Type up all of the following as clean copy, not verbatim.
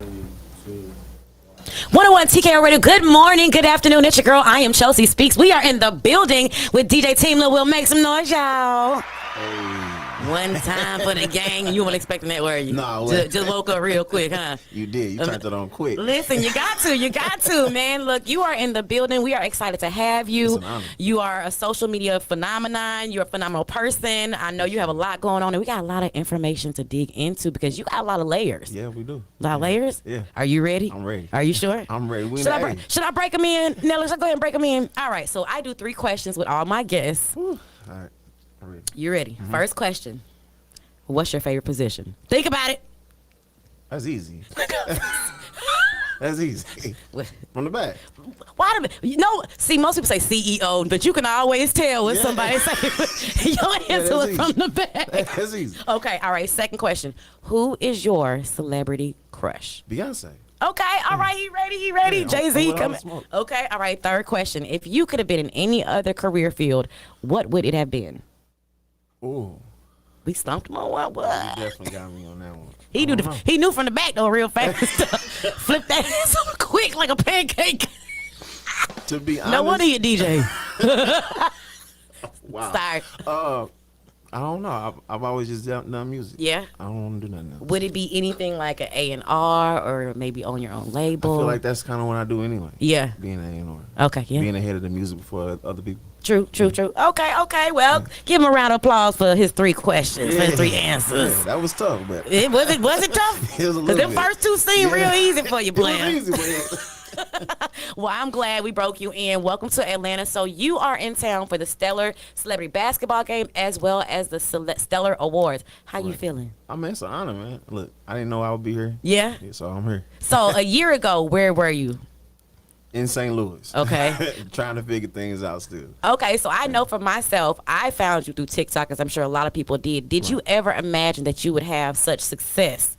101 TKO Radio. Good morning, good afternoon. It's your girl. I am Chelsea Speaks. We are in the building with DJ Team Lil Will. Make some noise, y'all. One time for the gang. You weren't expecting that, were you? No, just woke up real quick, huh? You did. You turned it on quick. Listen, you got to, man. Look, you are in the building. We are excited to have you. It's an honor. You are a social media phenomenon. You're a phenomenal person. I know you have a lot going on, and we got a lot of information to dig into because you got a lot of layers. Yeah, we do. A lot of layers? Yeah. Are you ready? I'm ready. Are you sure? I'm ready. Should I break them in? Nelly, let's go ahead and break them in. All right, so I do 3 questions with all my guests. All right. I'm ready. You ready? First question. What's your favorite position? Think about it. That's easy. That's easy. From the back. Why see, most people say CEO, but you can always tell when somebody say your answer was from the back. That's easy. Okay, all right. Second question. Who is your celebrity crush? Beyonce. Okay, all right, he ready. Yeah, Jay-Z I'm coming. smoke. Okay, all right. Third question. If you could have been in any other career field, what would it have been? Ooh. We stumped him on what? You definitely got me on that one. He knew from the back though, real fast. Flip that so quick like a pancake. To be honest. No wonder you DJ. Wow. Sorry. I don't know. I've always just done music. Yeah. I don't want to do nothing else. Would it be anything like an A&R or maybe on your own label? I feel like that's kind of what I do anyway. Yeah. Being an A&R. Okay. Yeah. Being ahead of the music before other people. True. Okay. Well, give him a round of applause for his 3 questions, for his 3 answers. Yeah, that was tough, but Was it tough? It was a Because little them bit. first 2 seemed real easy for you, It was Bland. easy, but Well, I'm glad we broke you in. Welcome to Atlanta. So you are in town for the Stellar Celebrity Basketball Game as well as the Stellar Awards. How you feeling? I mean, it's an honor, man. Look, I didn't know I would be here. Yeah. So I'm here. So a year ago, where were you? In St. Louis. Okay. Trying to figure things out still. Okay, so I know for myself, I found you through TikTok, as I'm sure a lot of people did. Did you ever imagine that you would have such success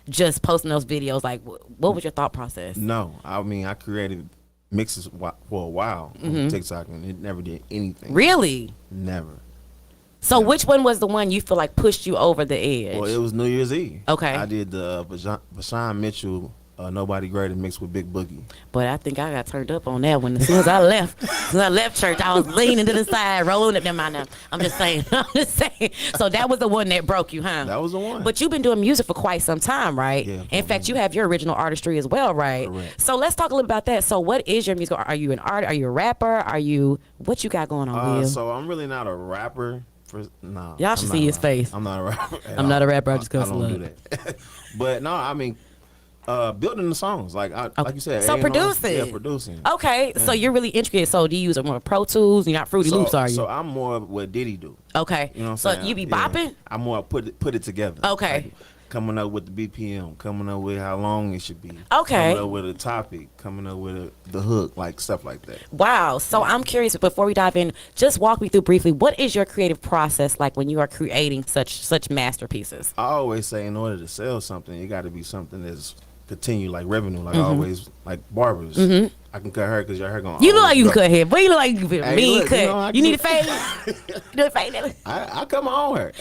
just posting those videos? Like, what was your thought process? No, I mean, I created mixes for a while on TikTok, and it never did anything. Really? Never. So which one was the one you feel like pushed you over the edge? Well, it was New Year's Eve. Okay. I did the Vashawn Mitchell, Nobody Greater mixed with Big Boogie. But I think I got turned up on that one. As soon as I left, church, I was leaning to the side, rolling up. I'm just saying. So that was the one that broke you, huh? That was the one. But you've been doing music for quite some time, right? Yeah. In fact, you have your original artistry as well, right? Correct. So let's talk a little about that. So what is your music? Are you an artist? Are you a rapper? What you got going on, Will? So I'm really not a rapper. No. Y'all should see his face. I'm not a rapper. I'm not a rapper. I just I cuss a don't lot. do that. But no, I mean, building the songs, like you said. So A&R, producing. Yeah, producing. Okay, so you're really intricate. So do you use more Pro Tools? You're not Fruity Loops, are you? So I'm more of what Diddy do. Okay. You know what I'm so saying? you be Yeah. bopping? I'm more put it together. Okay. Like, coming up with the BPM, coming up with how long it should be. Okay. Coming up with a topic, coming up with the hook, like stuff like that. Wow. So I'm curious, before we dive in, just walk me through briefly, what is your creative process like when you are creating such masterpieces? I always say in order to sell something, it got to be something that's continue like revenue. Like I always, like barbers. I can cut hair because your hair going. You look like you can cut hair, but you look like you can Hey, mean look, cut. you know, I You need a can- fade? You need a fade, Nelly? I cut my own hair.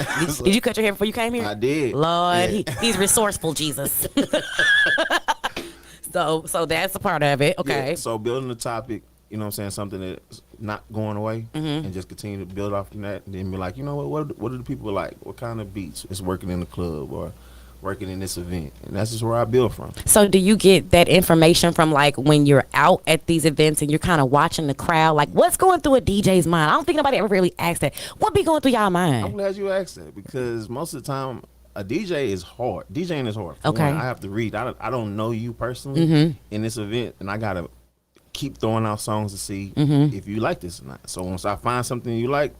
Did you cut your hair before you came here? I did. Lord, Yeah. he's resourceful, Jesus. So that's a part of it. Okay. Yeah, so building the topic, you know what I'm saying, something that's not going away, and just continue to build off from that, and then be like, you know what do the people like? What kind of beats is working in the club or working in this event? And that's just where I build from. So do you get that information from like when you're out at these events and you're kind of watching the crowd? Like what's going through a DJ's mind? I don't think nobody ever really asked that. What be going through y'all I'm mind? glad you asked that because most of the time a DJ is hard. DJing is hard. For Okay. one, I have to read. I don't know you personally in this event, and I gotta keep throwing out songs to see if you like this or not. So once I find something you like,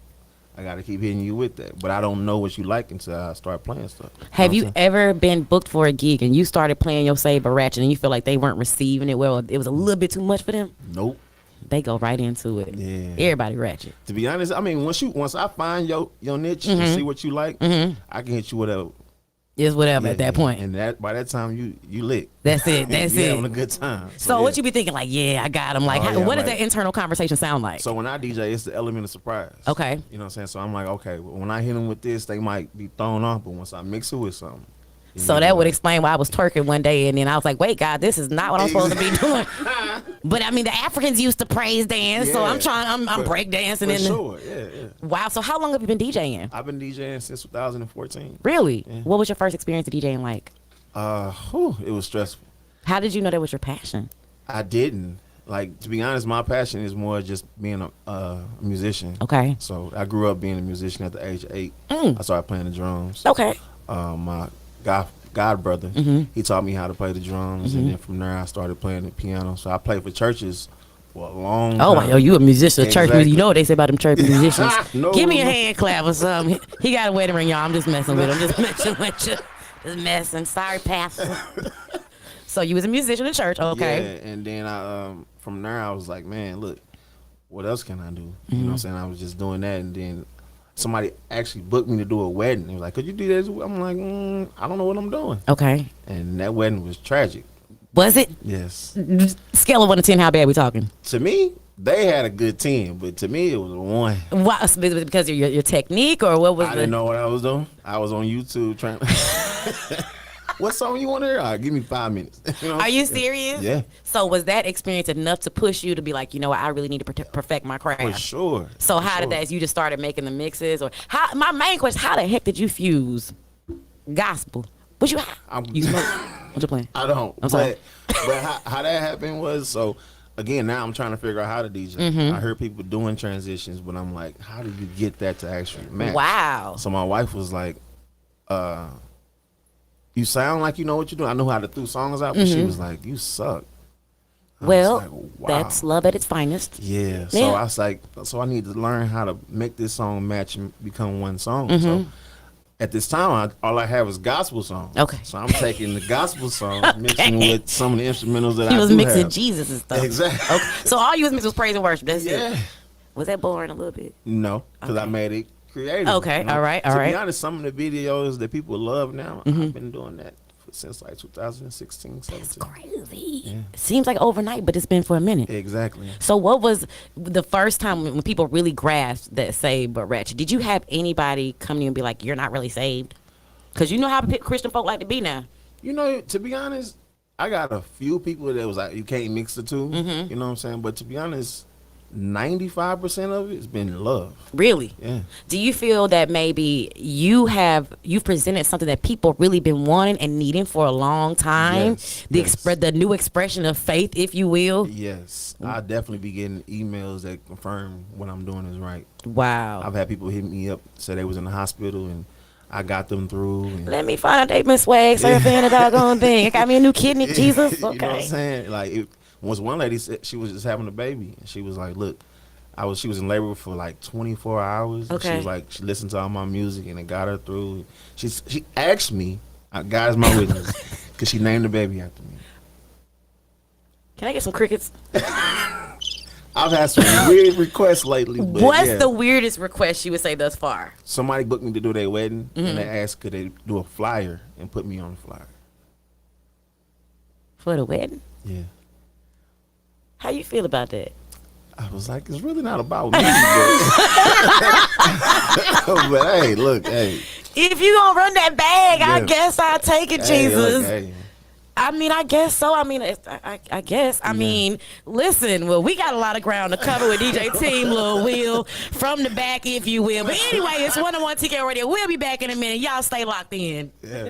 I gotta keep hitting you with that. But I don't know what you like until I start playing stuff. Have know you what I'm ever been booked for a gig and you started playing your Saber Ratchet and you feel like they weren't receiving it well? It was a little bit too much for them? saying? Nope. They go right into it. Yeah. Everybody ratchet. To be honest, I mean, once I find your niche and see what you like, I can hit you with a It's whatever at that point. And that by that time you lit. That's it. That's you it. having a good time. So yeah. what you be thinking? Like, yeah, I got him. Like, Oh, yeah, what does like- that internal conversation sound like? So when I DJ, it's the element of surprise. Okay. You know what I'm saying? So I'm like, okay, well, when I hit them with this, they might be thrown off, but once I mix it with something, You So need to that would learn. explain why I was twerking one day, and then I was like, "Wait, God, this is not what I'm supposed to be doing." But I mean, the Africans used to praise dance, so Yeah. I'm break dancing For in sure, yeah. Wow. So how long have you been DJing? I've been DJing since 2014. Really? Yeah. What was your first experience of DJing like? It was stressful. How did you know that was your passion? I didn't. Like, to be honest, my passion is more just being a musician. Okay. So I grew up being a musician at the age of 8. Mm. I started playing the drums. Okay. My god brother, he taught me how to play the drums, and then from there I started playing the piano. So I played for churches for a long time. Oh, wow, you a musician, church music. Exactly. You know what they say about them church musicians. No, Give me a no. hand clap or something. He got a wedding ring, y'all. I'm just messing with him. Just messing with you. Just messing. Sorry, pastor. So you was a musician in church, okay? Yeah, and then I from there I was like, man, look, what else can I do? You know what I'm saying? I was just doing that, and then somebody actually booked me to do a wedding. They was like, could you do this? I'm like, I don't know what I'm doing. Okay. And that wedding was tragic. Was it? Yes. Scale of 1 to 10, how bad we talking? To me, they had a good 10, but to me, it was a 1. Why, because of your technique, or what was I didn't know what I was doing. I was on YouTube trying. What song you want to hear? Give me 5 minutes. You know? Are you serious? Yeah. So was that experience enough to push you to be like, you know what, I really need to perfect my craft? For sure. So For how sure. did that? You just started making the mixes, or how? My main question: how the heck did you fuse gospel? What you? You smoke? What you playing? I don't. I'm sorry. But how that happened was, so again, now I'm trying to figure out how to DJ. I heard people doing transitions, but I'm like, how do you get that to actually match? Wow. So my wife was like, you sound like you know what you're doing. I know how to throw songs out, but she was like, you suck. I Well, was like, wow. that's love at its finest. Yeah. So Yeah. I was like, so I need to learn how to make this song match and become one song. So at this time, all I had was gospel songs. Okay. So I'm taking the gospel songs, mixing with some of the instrumentals that He I was do mixing have. Jesus and stuff. Exactly. Okay. So all you was mixing was praise and worship. That's Yeah. it. Was that boring a little bit? No, because I Okay. made it creative. Okay, you know? all right, all to right. be honest, some of the videos that people love now, I've been doing that since like 2016, 17. It's crazy. Yeah. It seems like overnight, but it's been for a minute. Exactly. So what was the first time when people really grasped that saved but wretched? Did you have anybody come to you and be like, you're not really saved? Because you know how Christian folk like to be now. You know, to be honest, I got a few people that was like, you can't mix the two. You know what I'm saying? But to be honest, 95% of it has been love. Really? Yeah. Do you feel that maybe you've presented something that people really been wanting and needing for a long time? Yes, The yes. the new expression of faith, if you will. Yes. I'll definitely be getting emails that confirm what I'm doing is right. Wow. I've had people hit me up, say they was in the hospital, and I got them through. And Let me find out they been swag surfing the doggone thing. It got me a new kidney, Jesus. You know what I'm Okay. saying? Like, once one lady said she was just having a baby, and she was like, "Look, she was in labor for like 24 hours. And she Okay. was like, she listened to all my music, and it got her through. She asked me, God's my witness, because she named the baby after me. Can I get some crickets? I've had some weird requests lately. But What's yeah. the weirdest request you would say thus far? Somebody booked me to do their wedding, and they asked could they do a flyer and put me on the flyer. For the wedding? Yeah. How you feel about that? I was like, it's really not about me. But hey, look, hey. If you gonna run that bag, I Yeah. guess I'll take it, Hey, Jesus. look, hey. I mean, I guess so. I mean, I guess. I mean, listen, well, we got a lot of ground to cover with DJ Team Lil Will from the back, if you will. But anyway, it's 101 TK Radio. We'll be back in a minute. Y'all stay locked in. Yeah.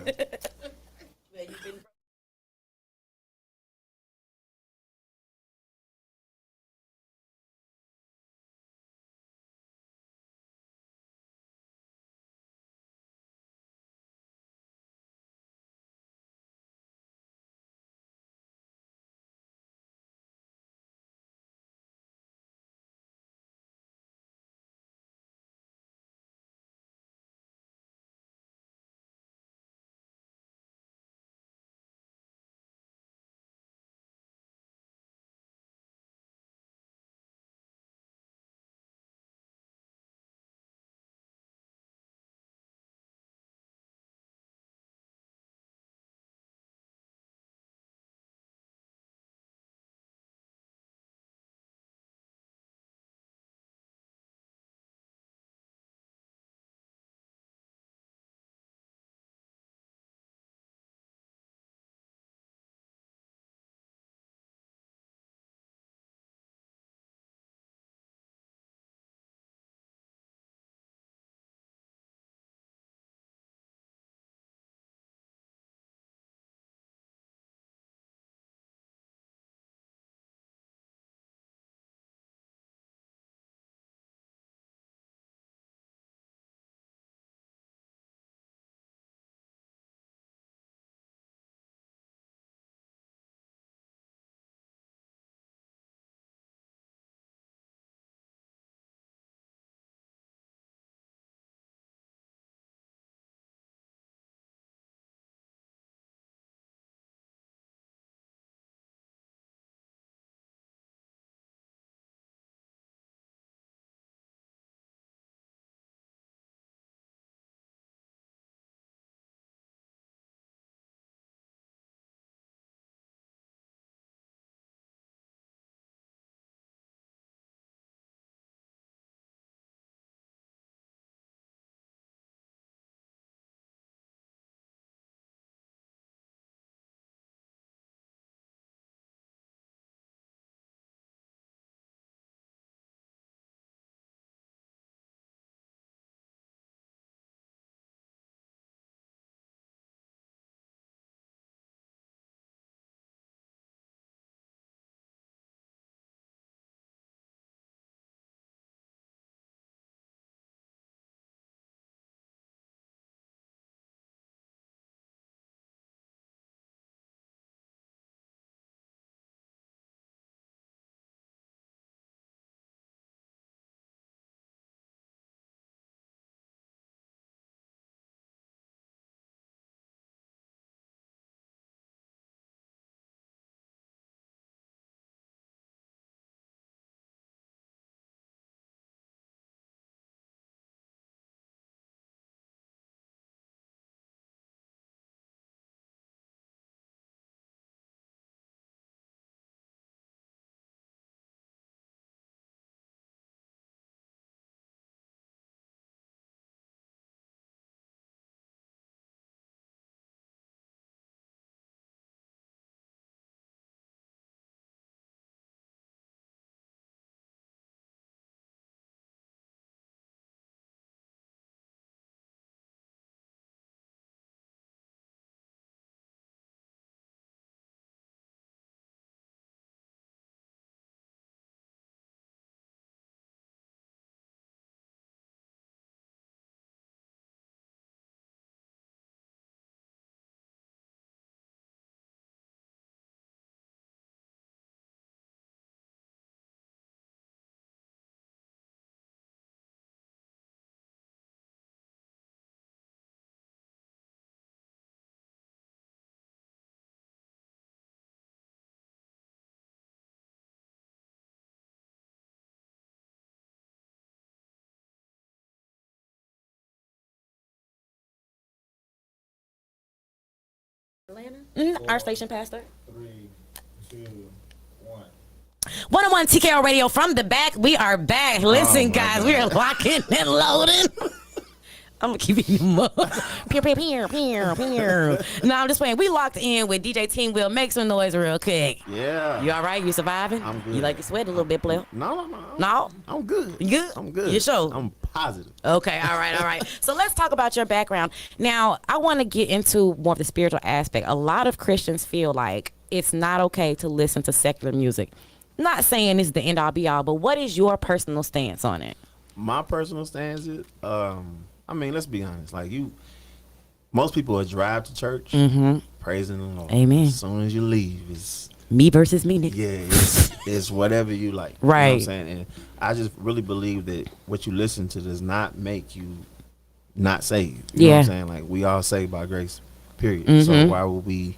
Our station pastor. 3, 2, 1. 101 TKO Radio from the back. We are back. Listen, guys, we are locking and loading. I'm gonna keep eating them up. Pew, pew, pew, pew, pew. No, I'm just playing. We locked in with DJ Team Will. Make some noise real quick. Yeah. You all right? You surviving? I'm good. You like to sweat a little bit, player? No. No? I'm good. You good? I'm good. You sure? I'm positive. Okay, all right. So let's talk about your background. Now, I want to get into more of the spiritual aspect. A lot of Christians feel like it's not okay to listen to secular music. Not saying it's the end all be all, but what is your personal stance on it? My personal stance is, I mean, let's be honest. Like most people will drive to church, praising the Lord. Amen. As soon as you leave, it's Me versus me, nigga. it's whatever you like. Right. You know what I'm saying? And I just really believe that what you listen to does not make you not saved. You know what I'm saying? Like, we all saved by grace, period. So why would we,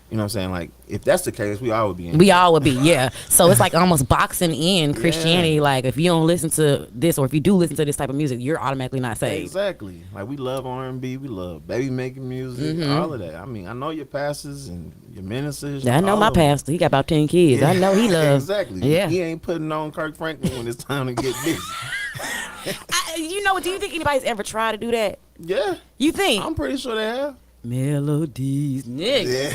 you know what I'm saying? Like, if that's the case, we all would be in. We all would be, yeah. So it's like almost boxing in Christianity. Yeah. Like, if you don't listen to this, or if you do listen to this type of music, you're automatically not saved. Exactly. Like, we love R&B, we love baby making music, all of that. I mean, I know your pastors and your ministers. I know my pastor. He got about 10 kids. I know he loves. Exactly. Yeah. He ain't putting on Kirk Franklin when it's time to get busy. You know, do you think anybody's ever tried to do that? Yeah. You think? I'm pretty sure they have. Melodies, nigga.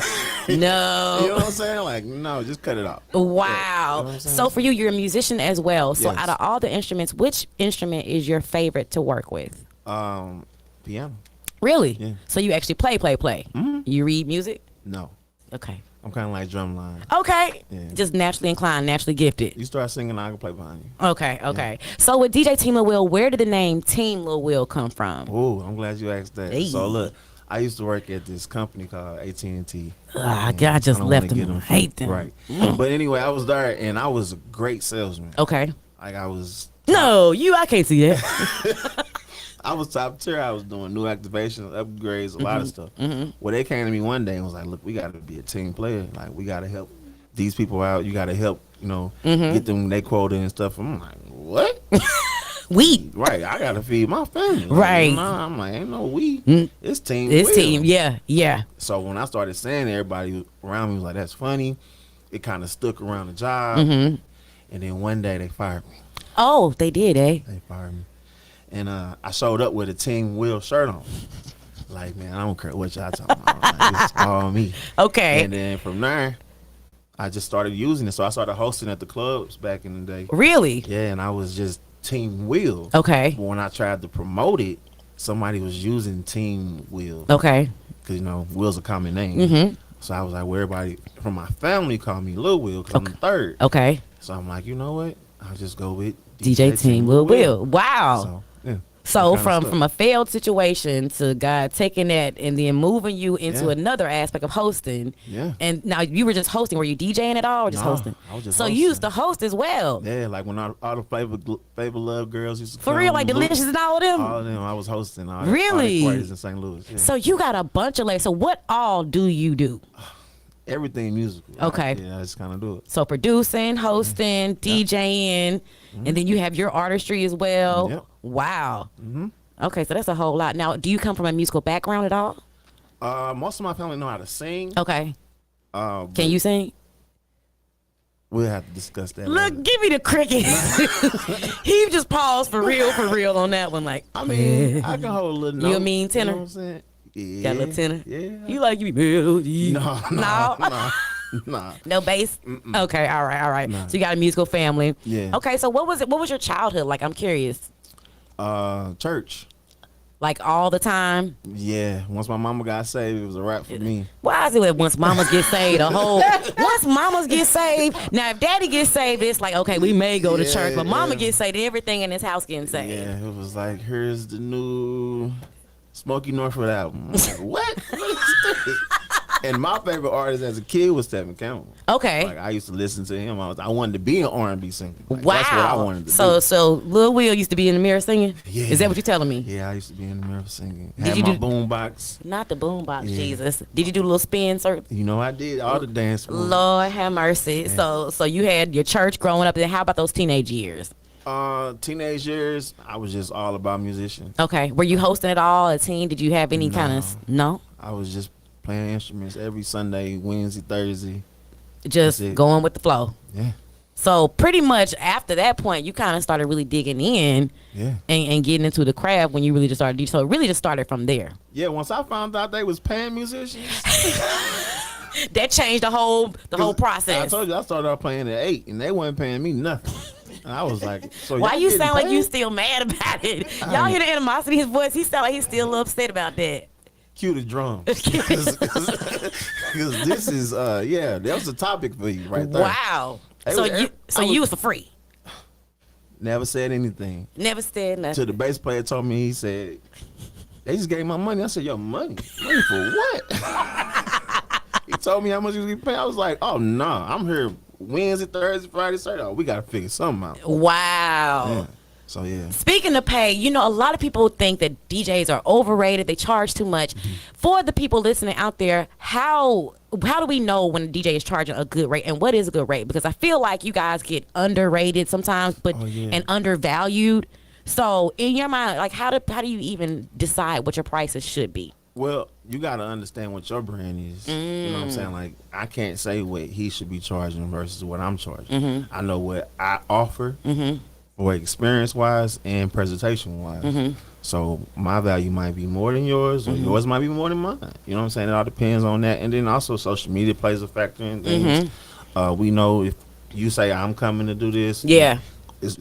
Yeah. No. You know what I'm saying? Like, no, just cut it off. Wow. Yeah. You know what I'm saying? So for you, you're a musician as well. So Yes. out of all the instruments, which instrument is your favorite to work with? Piano. Really? Yeah. So you actually play. Mm-hmm. You read music? No. Okay. I'm kind of like drumline. Okay. Yeah. Just naturally inclined, naturally gifted. You start singing, I can play behind you. Okay. So with DJ Team Lil Will, where did the name Team Lil Will come from? Oh, I'm glad you asked that. Hey. So look, I used to work at this company called AT&T. I just don't left wanna them. get I hate them. Right. But anyway, I was there, and I was a great salesman. Okay. Like, I was I can't see that. I was top tier. I was doing new activations, upgrades, a lot of stuff. Well, they came to me one day and was like, look, we got to be a team player. Like, we got to help these people out. You got to help, get them their quota and stuff. I'm like, what? We. Right. I got to feed my family. Like, Right. Nah, I'm like, ain't no we. It's team. This Will. team, yeah. So when I started saying, everybody around me was like, that's funny. It kind of stuck around the job. And then one day they fired me. Oh, they did, eh? They fired me. And I showed up with a Team Will shirt on. Like, man, I don't care what y'all talking about. Like, it's all me. Okay. And then from there, I just started using it. So I started hosting at the clubs back in the day. Really? Yeah, and I was just Team Will. Okay. But when I tried to promote it, somebody was using Team Will. Okay. Because, Will's a common name. So I was like, well, everybody from my family call me Lil Will because I'm the third. Okay. So I'm like, you know what? I'll just go with DJ Team Lil Will. Wow. So, yeah. So Kinda stuck. from a failed situation to God taking that and then moving you into another aspect of hosting. Yeah. And now you were just hosting. Were you DJing at all or just No, hosting? I was just so hosting. you used to host as well. Yeah, like when all the Flavor Love girls used to For come. real, like Luke, Delicious and all of them? All of them, I was hosting all Really? all the parties in St. Louis. Yeah. So you got a bunch of So what all do you do? Everything musical. Okay. I just kind of do it. So producing, hosting, DJing, and then you have your artistry as well. Yep. Wow. Okay, so that's a whole lot. Now, do you come from a musical background at all? Most of my family know how to sing. Okay. But Can you sing? We'll have to discuss that. Look, later. give me the crickets. He just paused for real on that one. Like, I mean, I can hold a little note. You a mean tenor? You know what I'm saying? Yeah. got a little tenor? Yeah. You like you melody? No. Nah. No bass? Okay, all right. Nah. So you got a musical family. Yeah. Okay, so what was your childhood like? I'm curious. Church. Like all the time? Yeah. Once my mama got saved, it was a wrap for me. Why is it that once mamas get saved, once mamas get saved, now if daddy gets saved, it's like, okay, we may go to church, but mama gets saved, everything in this house getting saved. Yeah, it was like, here's the new Smokey Norford album. I'm like, what? What is this? And my favorite artist as a kid was Tevin Campbell. Okay. Like, I used to listen to him. I wanted to be an R&B singer. Like, Wow. That's what I wanted to do. So Lil Will used to be in the mirror singing? Yeah. Is that what you're telling me? Yeah, I used to be in the mirror singing. Did Had you my do- boom box. Not the boombox, Yeah. Jesus. Did you do a little spin, sir? You know, I did all the dance moves. Lord have mercy. So you had your church growing up. Then how about those teenage years? Teenage years, I was just all about musician. Okay. Were you hosting at all, a team? Did you have any kind of... No? I was just playing instruments every Sunday, Wednesday, Thursday. Just That's it. going with the flow. Yeah, So pretty much after that point, you kind of started really digging in yeah, and getting into the craft when you really just started. So it really just started from there. yeah. Once I found out they was paying musicians, That changed the whole I process. told you I started off playing at 8, and they wasn't paying me nothing. And I was like, "So Why y'all you getting sound like paid?" you still mad about it? Y'all hear the animosity in his voice? He sound like he's still a little upset about that. Cue the drums. Because this is that was the topic for you right there. Wow. Hey, So I you was for free. Never said anything. Never said nothing. Till the bass player told me, he said, they just gave my money. I said, yo, money? Money for what? He told me how much he was getting paid. I was like, oh no, I'm here Wednesday, Thursday, Friday, Saturday. Oh, we gotta figure something out. Wow. Yeah. So yeah. Speaking of pay, you know, a lot of people think that DJs are overrated. They charge too much. For the people listening out there, how do we know when a DJ is charging a good rate, and what is a good rate? Because I feel like you guys get underrated sometimes, but and undervalued. So in your mind, like how do you even decide what your prices should be? Well, you gotta understand what your brand is. You know what I'm saying? Like I can't say what he should be charging versus what I'm charging. I know what I offer. For experience wise and presentation wise. So my value might be more than yours, or yours might be more than mine. You know what I'm saying? It all depends on that. And then also social media plays a factor in things. We know if you say I'm coming to do this,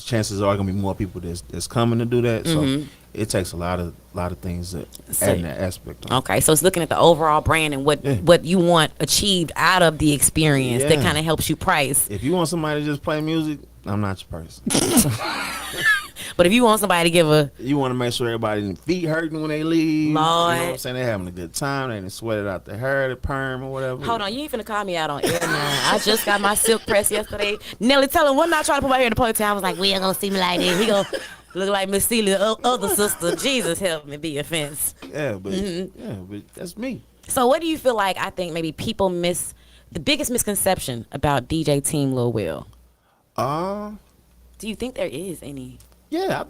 chances are gonna be more people that's coming to do that. So it takes a lot of things that add in that aspect on. Okay, so it's looking at the overall brand and what you want achieved out of the experience that kind of helps you price. If you want somebody to just play music, I'm not your person. But if you want somebody to you want to make sure everybody's feet hurting when they leave. Lord. You know what I'm saying? They having a good time. They didn't sweat it out their hair, the perm, or whatever. Hold on, you ain't finna call me out on air now. I just got my silk press yesterday. Nelly, tell him, I'm not trying to put my hair in the ponytail. I was like, we ain't gonna see me like this. He gonna look like Miss Celia's other sister. Jesus help me be offense. Yeah, but that's me. So what do you feel like, I think maybe people miss, the biggest misconception about DJ Team Lil Will? Do you think there is any? Yeah,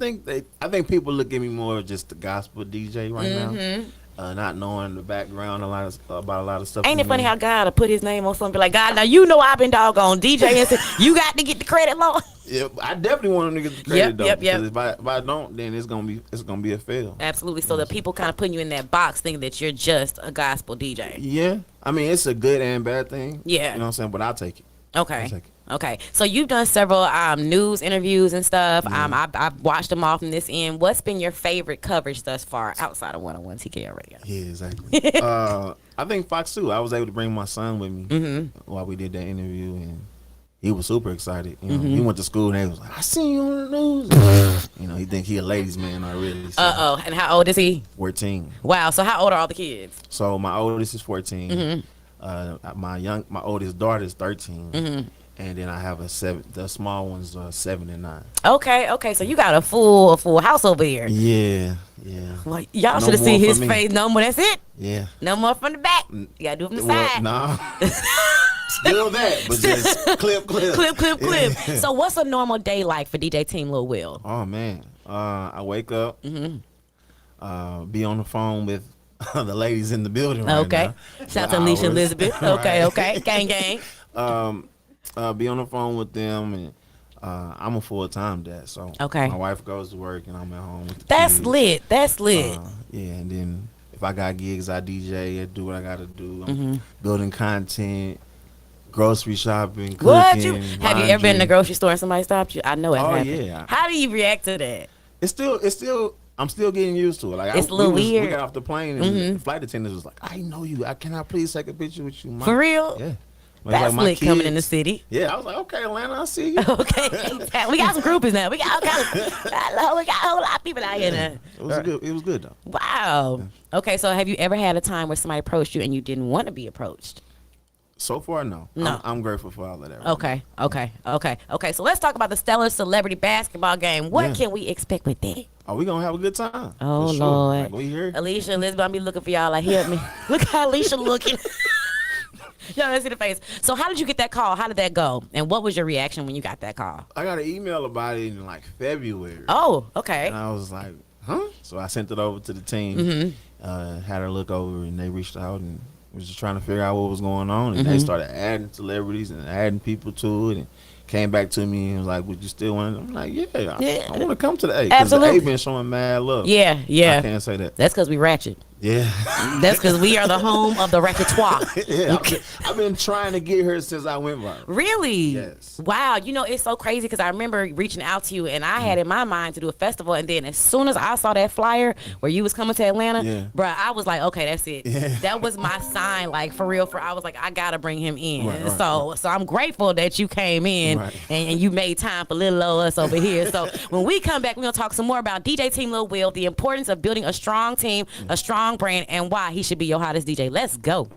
I think people look at me more as just the gospel DJ right now, not knowing the background about a lot of stuff. Ain't it funny how God will put his name on something, be like, God, now you know I've been doggone DJ, and said, you got to get the credit, Lord. Yeah, I definitely want him to get the credit though. Yep. Because if I don't, then it's gonna be a fail. Absolutely. So the people kind of putting you in that box, thinking that you're just a gospel DJ. Yeah, I mean it's a good and bad thing. Yeah, you know what I'm saying, but I'll take it. Okay. Okay. So you've done several news interviews and stuff. I've watched them all from this end. What's been your favorite coverage thus far outside of 101 TKO Radio? Yeah, exactly. I think Fox 2. I was able to bring my son with me while we did that interview, and he was super excited. You know, he went to school and he was like, "I seen you on the news." You know, he think he a ladies' man already. So. And how old is he? 14. Wow. So how old are all the kids? So my oldest is 14. My oldest daughter is 13. And then I have the small ones are 7 and 9. Okay. So you got a full house over here. Yeah. Well, y'all should have seen his face. No more. That's it. Yeah. No more from the back. You gotta do it from the side. Nah. Still that, but just clip. So what's a normal day like for DJ Team Lil Will? Oh man, I wake up, be on the phone with the ladies in the building right now. Shout out to Alicia Elizabeth. Okay. Gang. Be on the phone with them, and I'm a full-time dad, so my wife goes to work and I'm at home with the kids. That's lit. Yeah, and then if I got gigs, I DJ, I do what I gotta do. I'm building content, grocery shopping, cooking. Have you ever been in the grocery store and somebody stopped you? I know it happened. Yeah. How do you react to that? It's still I'm still getting used to it. Like it's a little weird. We got off the plane and the flight attendant was like, "I know you. Can I please take a picture with you, Mom?" For real? Yeah. That's lit coming in the city. Yeah, I was like, okay, Atlanta, I see you. Okay. We got some groupies now. We got a whole lot of people out here now. It was good though. Wow. Yeah. Okay, so have you ever had a time where somebody approached you and you didn't want to be approached? So far, no. I'm grateful for all of that. Okay. So let's talk about the stellar celebrity basketball game. What can we expect with that? Oh, we gonna have a good time. Oh, Lord. Like, we here. Alicia, Elizabeth, I'll be looking for y'all. Like, help me. Look how Alicia looking. Yo, let's see the face. So how did you get that call? How did that go? And what was your reaction when you got that call? I got an email about it in like February. Oh, okay. And I was like, huh? So I sent it over to the team, had her look over, and they reached out, and Was just trying to figure out what was going on, and they started adding celebrities and adding people to it, and came back to me and was like, "Would you still want?" I'm like, "Yeah, I want to come to the A because the Absolutely. A been showing mad love." Yeah, I yeah. can't say that. That's because we ratchet. Yeah, That's because we are the home of the repertoire. yeah. I've been trying to get her since I went viral. Really? Yes. Wow. You know, it's so crazy because I remember reaching out to you, and I had in my mind to do a festival, and then as soon as I saw that flyer where you was coming to Atlanta, Yeah. bruh, I was like, okay, that's it. Yeah. That was my sign, like for real. I was like, I gotta bring him in. Right, so I'm grateful that you came in and you made time for little old us over here. So when we come back, we're gonna talk some more about DJ Team Lil Will, the importance of building a strong team, a strong brand, and why he should be your hottest DJ. Let's go.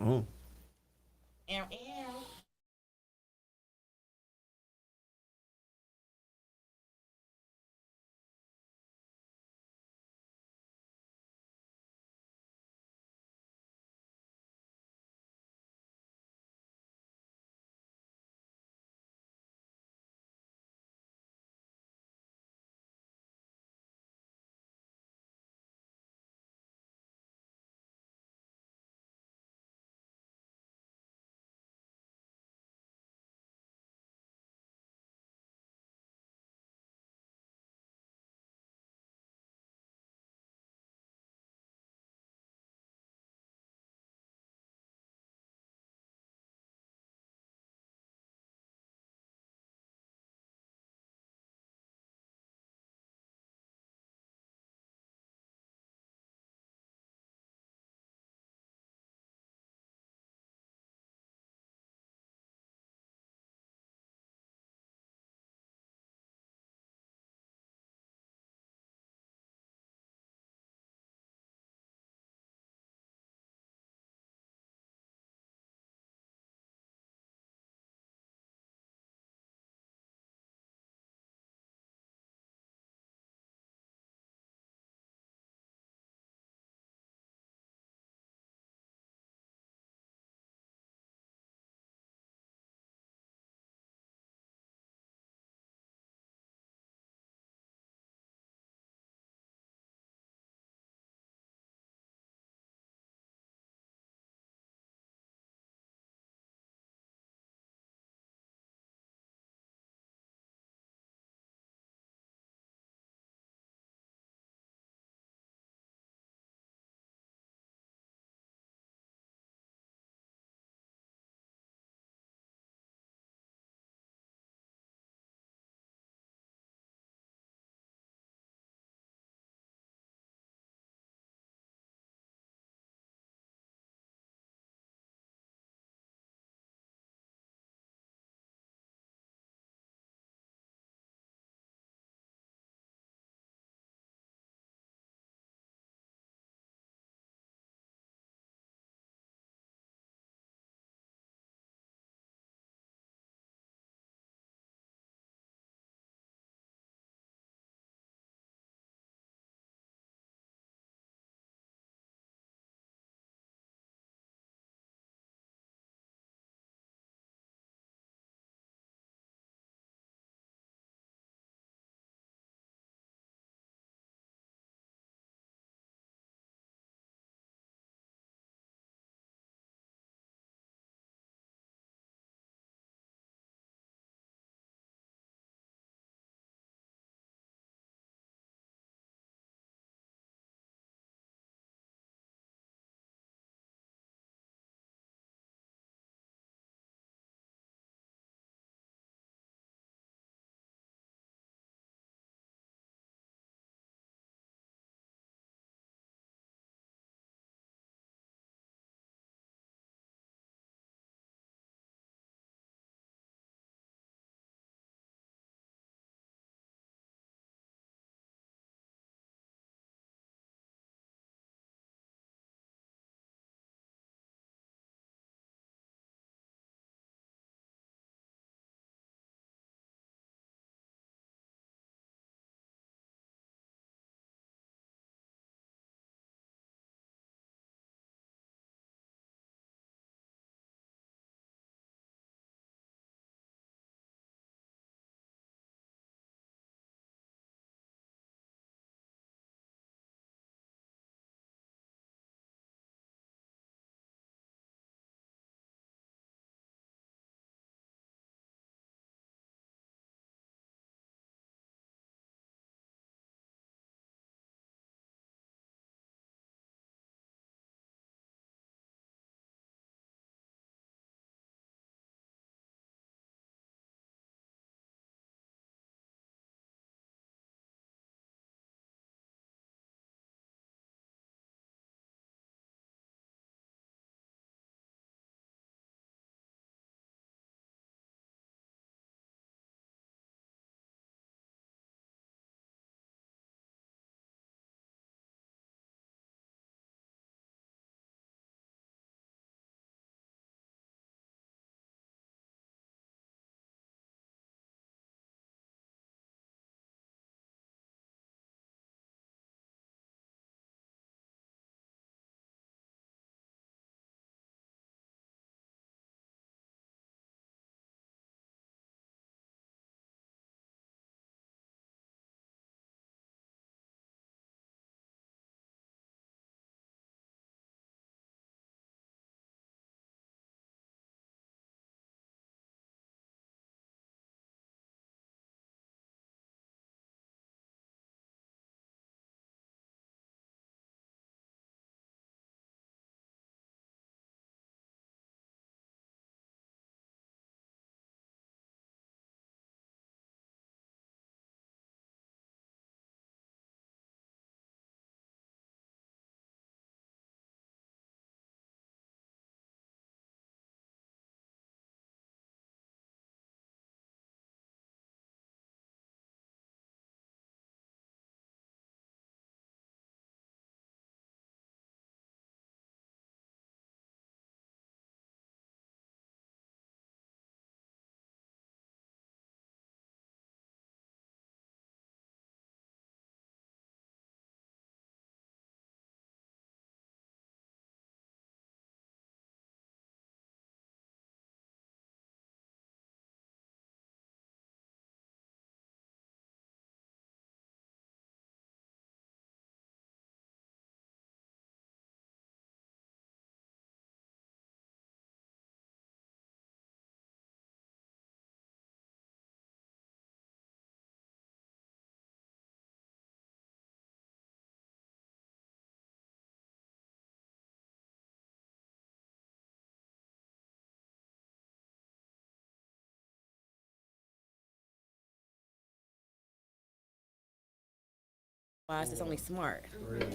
Why is this only smart? 3, 2,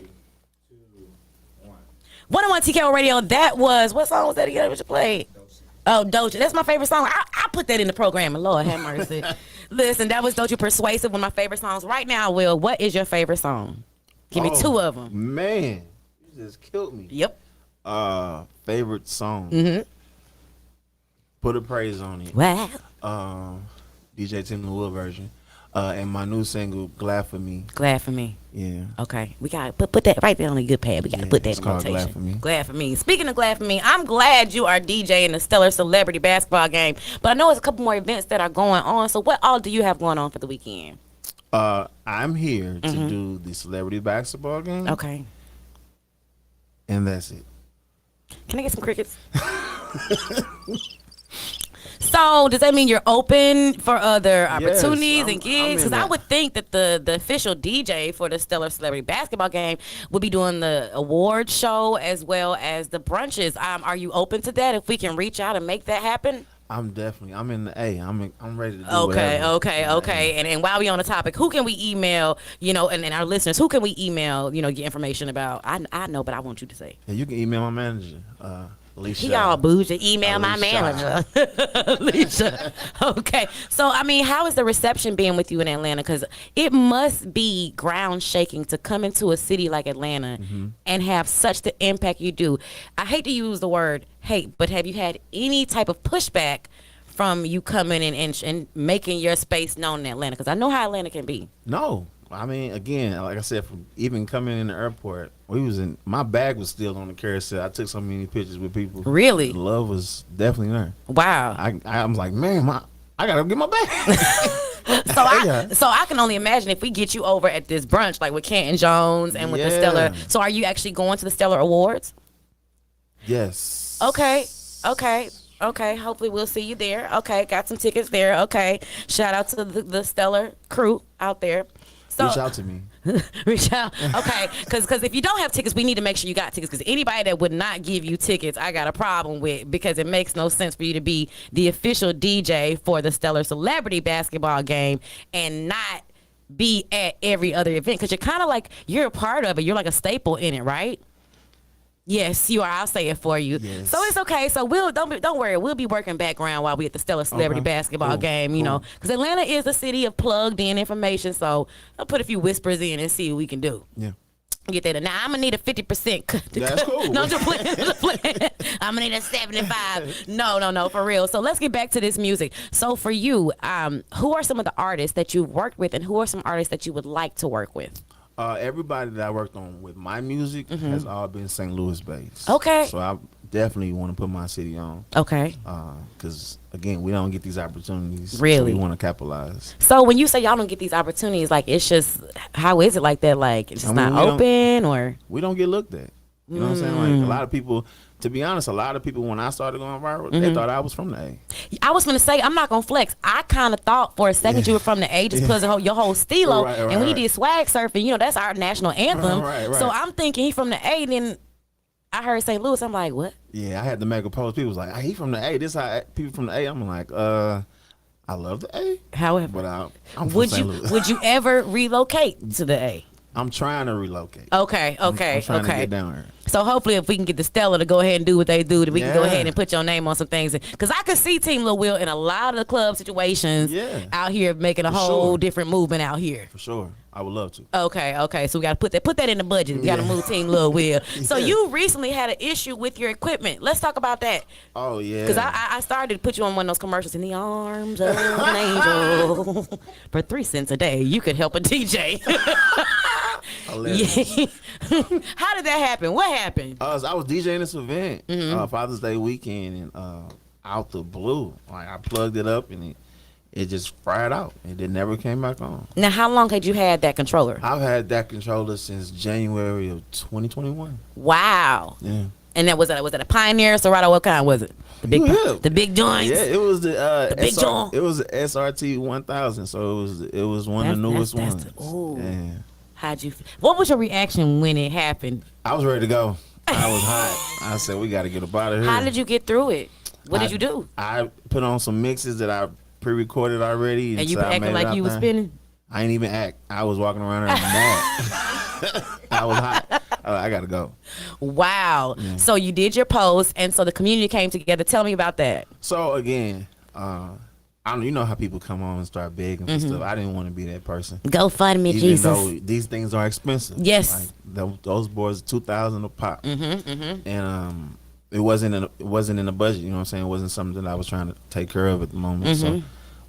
1. 101 TKO Radio. That was, what song was that again? What you played? Oh, Doja. That's my favorite song. I put that in the program. Lord have mercy. Listen, that was Doja Persuasive, one of my favorite songs. Right now, Will, what is your favorite song? Give me two of them. Man, you just killed me. Yep. Favorite song. Put a Praise on It. Wow. DJ Tim the Wood version. And my new single, Glad for Me. Glad for Me. Yeah. Okay. We got to put that right there on a good pad. We got to put that in rotation. Glad for Me. Glad for Me. Speaking of Glad for Me, I'm glad you are DJing the Stellar Celebrity Basketball Game. But I know there's a couple more events that are going on. So what all do you have going on for the weekend? I'm here to do the Celebrity Basketball Game. Okay. And that's it. Can I get some crickets? So does that mean you're open for other opportunities and gigs? Because I would think that the official DJ for the Stellar Celebrity Basketball Game would be doing the award show as well as the brunches. Are you open to that? If we can reach out and make that happen? I'm in the A. I'm ready to do Okay. And while we on the topic, who can we email, and our listeners, who can we email, get information about? I know, but I want you to say. Yeah, you can email my manager, Alicia. He all bougie. Email my manager. Alicia. Okay. So, how is the reception being with you in Atlanta? Because it must be ground shaking to come into a city like Atlanta and have such the impact you do. I hate to use the word hate, but have you had any type of pushback from you coming in and making your space known in Atlanta? Because I know how Atlanta can be. No. Again, like I said, from even coming in the airport, my bag was still on the carousel. I took so many pictures with people. Really? The love was definitely there. Wow. I was like, man, I gotta get my bag. So I can only imagine if we get you over at this brunch, like with Canton Jones and with the Stellar. So are you actually going to the Stellar Awards? Yes. Okay. Hopefully we'll see you there. Okay. Got some tickets there. Okay. Shout out to the Stellar crew out there. So, reach out to me. Reach out. Okay. Because if you don't have tickets, we need to make sure you got tickets. Because anybody that would not give you tickets, I got a problem with, because it makes no sense for you to be the official DJ for the Stellar Celebrity Basketball Game and not be at every other event. Because you're kind of like, you're a part of it. You're like a staple in it, right? Yes, you are. I'll say it for you. Yes. So it's okay. So don't worry. We'll be working background while we at the Stellar Celebrity Basketball Game. Because Atlanta is a city of plugged-in information. So I'll put a few whispers in and see what we can do. Yeah. Get that. Now I'm gonna need a 50% cut. That's cool. No, just playing. I'm gonna need a 75. No, for real. So let's get back to this music. So for you, who are some of the artists that you've worked with, and who are some artists that you would like to work with? Everybody that I worked on with my music has all been St. Louis based. Okay. So I definitely want to put my city on. Okay. Because again, we don't get these opportunities. Really? So we want to capitalize. So when you say y'all don't get these opportunities, like, it's just, how is it like that? Like, it's just not open, or? We don't get looked at. You know what I'm saying? Like, a lot of people, to be honest, when I started going viral, they thought I was from the A. I was going to say, I'm not going to flex. I kind of thought for a second you were from the A just because of your whole stilo. Right, and when he did Swag Surfing, that's our national anthem. Right. So I'm thinking he from the A. Then I heard St. Louis. I'm like, what? Yeah, I had to make a post. People was like, he from the A. This how people from the A. I'm like, I love the A. However, but I'm from St. Louis. Would you ever relocate to the A? I'm trying to relocate. Okay. I'm trying to get down here. So hopefully if we can get the Stellar to go ahead and do what they do, then we can go ahead and put your name on some things. Because I could see Team Lil Will in a lot of the club situations out here making a whole different movement out here. For sure. I would love to. Okay. So we got to put that in the budget. We got to move Team Lil Will. So you recently had an issue with your equipment. Let's talk about that. Oh, yeah. Because I started to put you on one of those commercials, in the arms of an angel. For 3 cents a day, you could help a DJ. Hilarious. How did that happen? What happened? I was DJing this event, Father's Day weekend, and out the blue, like, I plugged it up and it just fried out. It never came back on. Now, how long had you had that controller? I've had that controller since January of 2021. Wow. Yeah. And was that a Pioneer, Serato? What kind was it? The big joints. Yeah, it was the big joint. It was the SRT 1000, so it was one of the newest ones. Yeah. What was your reaction when it happened? I was ready to go. I was hot. I said, we got to get up out of here. How did you get through it? What did you do? I put on some mixes that I pre-recorded already. And you acting like you was spinning? I ain't even act. I was walking around there mad. I was hot. I gotta go. Wow. So you did your post, and so the community came together. Tell me about that. So again, I don't. You know how people come on and start begging for stuff. I didn't want to be that person. GoFundMe, Even Jesus. though these things are expensive. Yes. Like those boards, $2,000 a pop. And it wasn't in the budget. You know what I'm saying? It wasn't something that I was trying to take care of at the moment. So.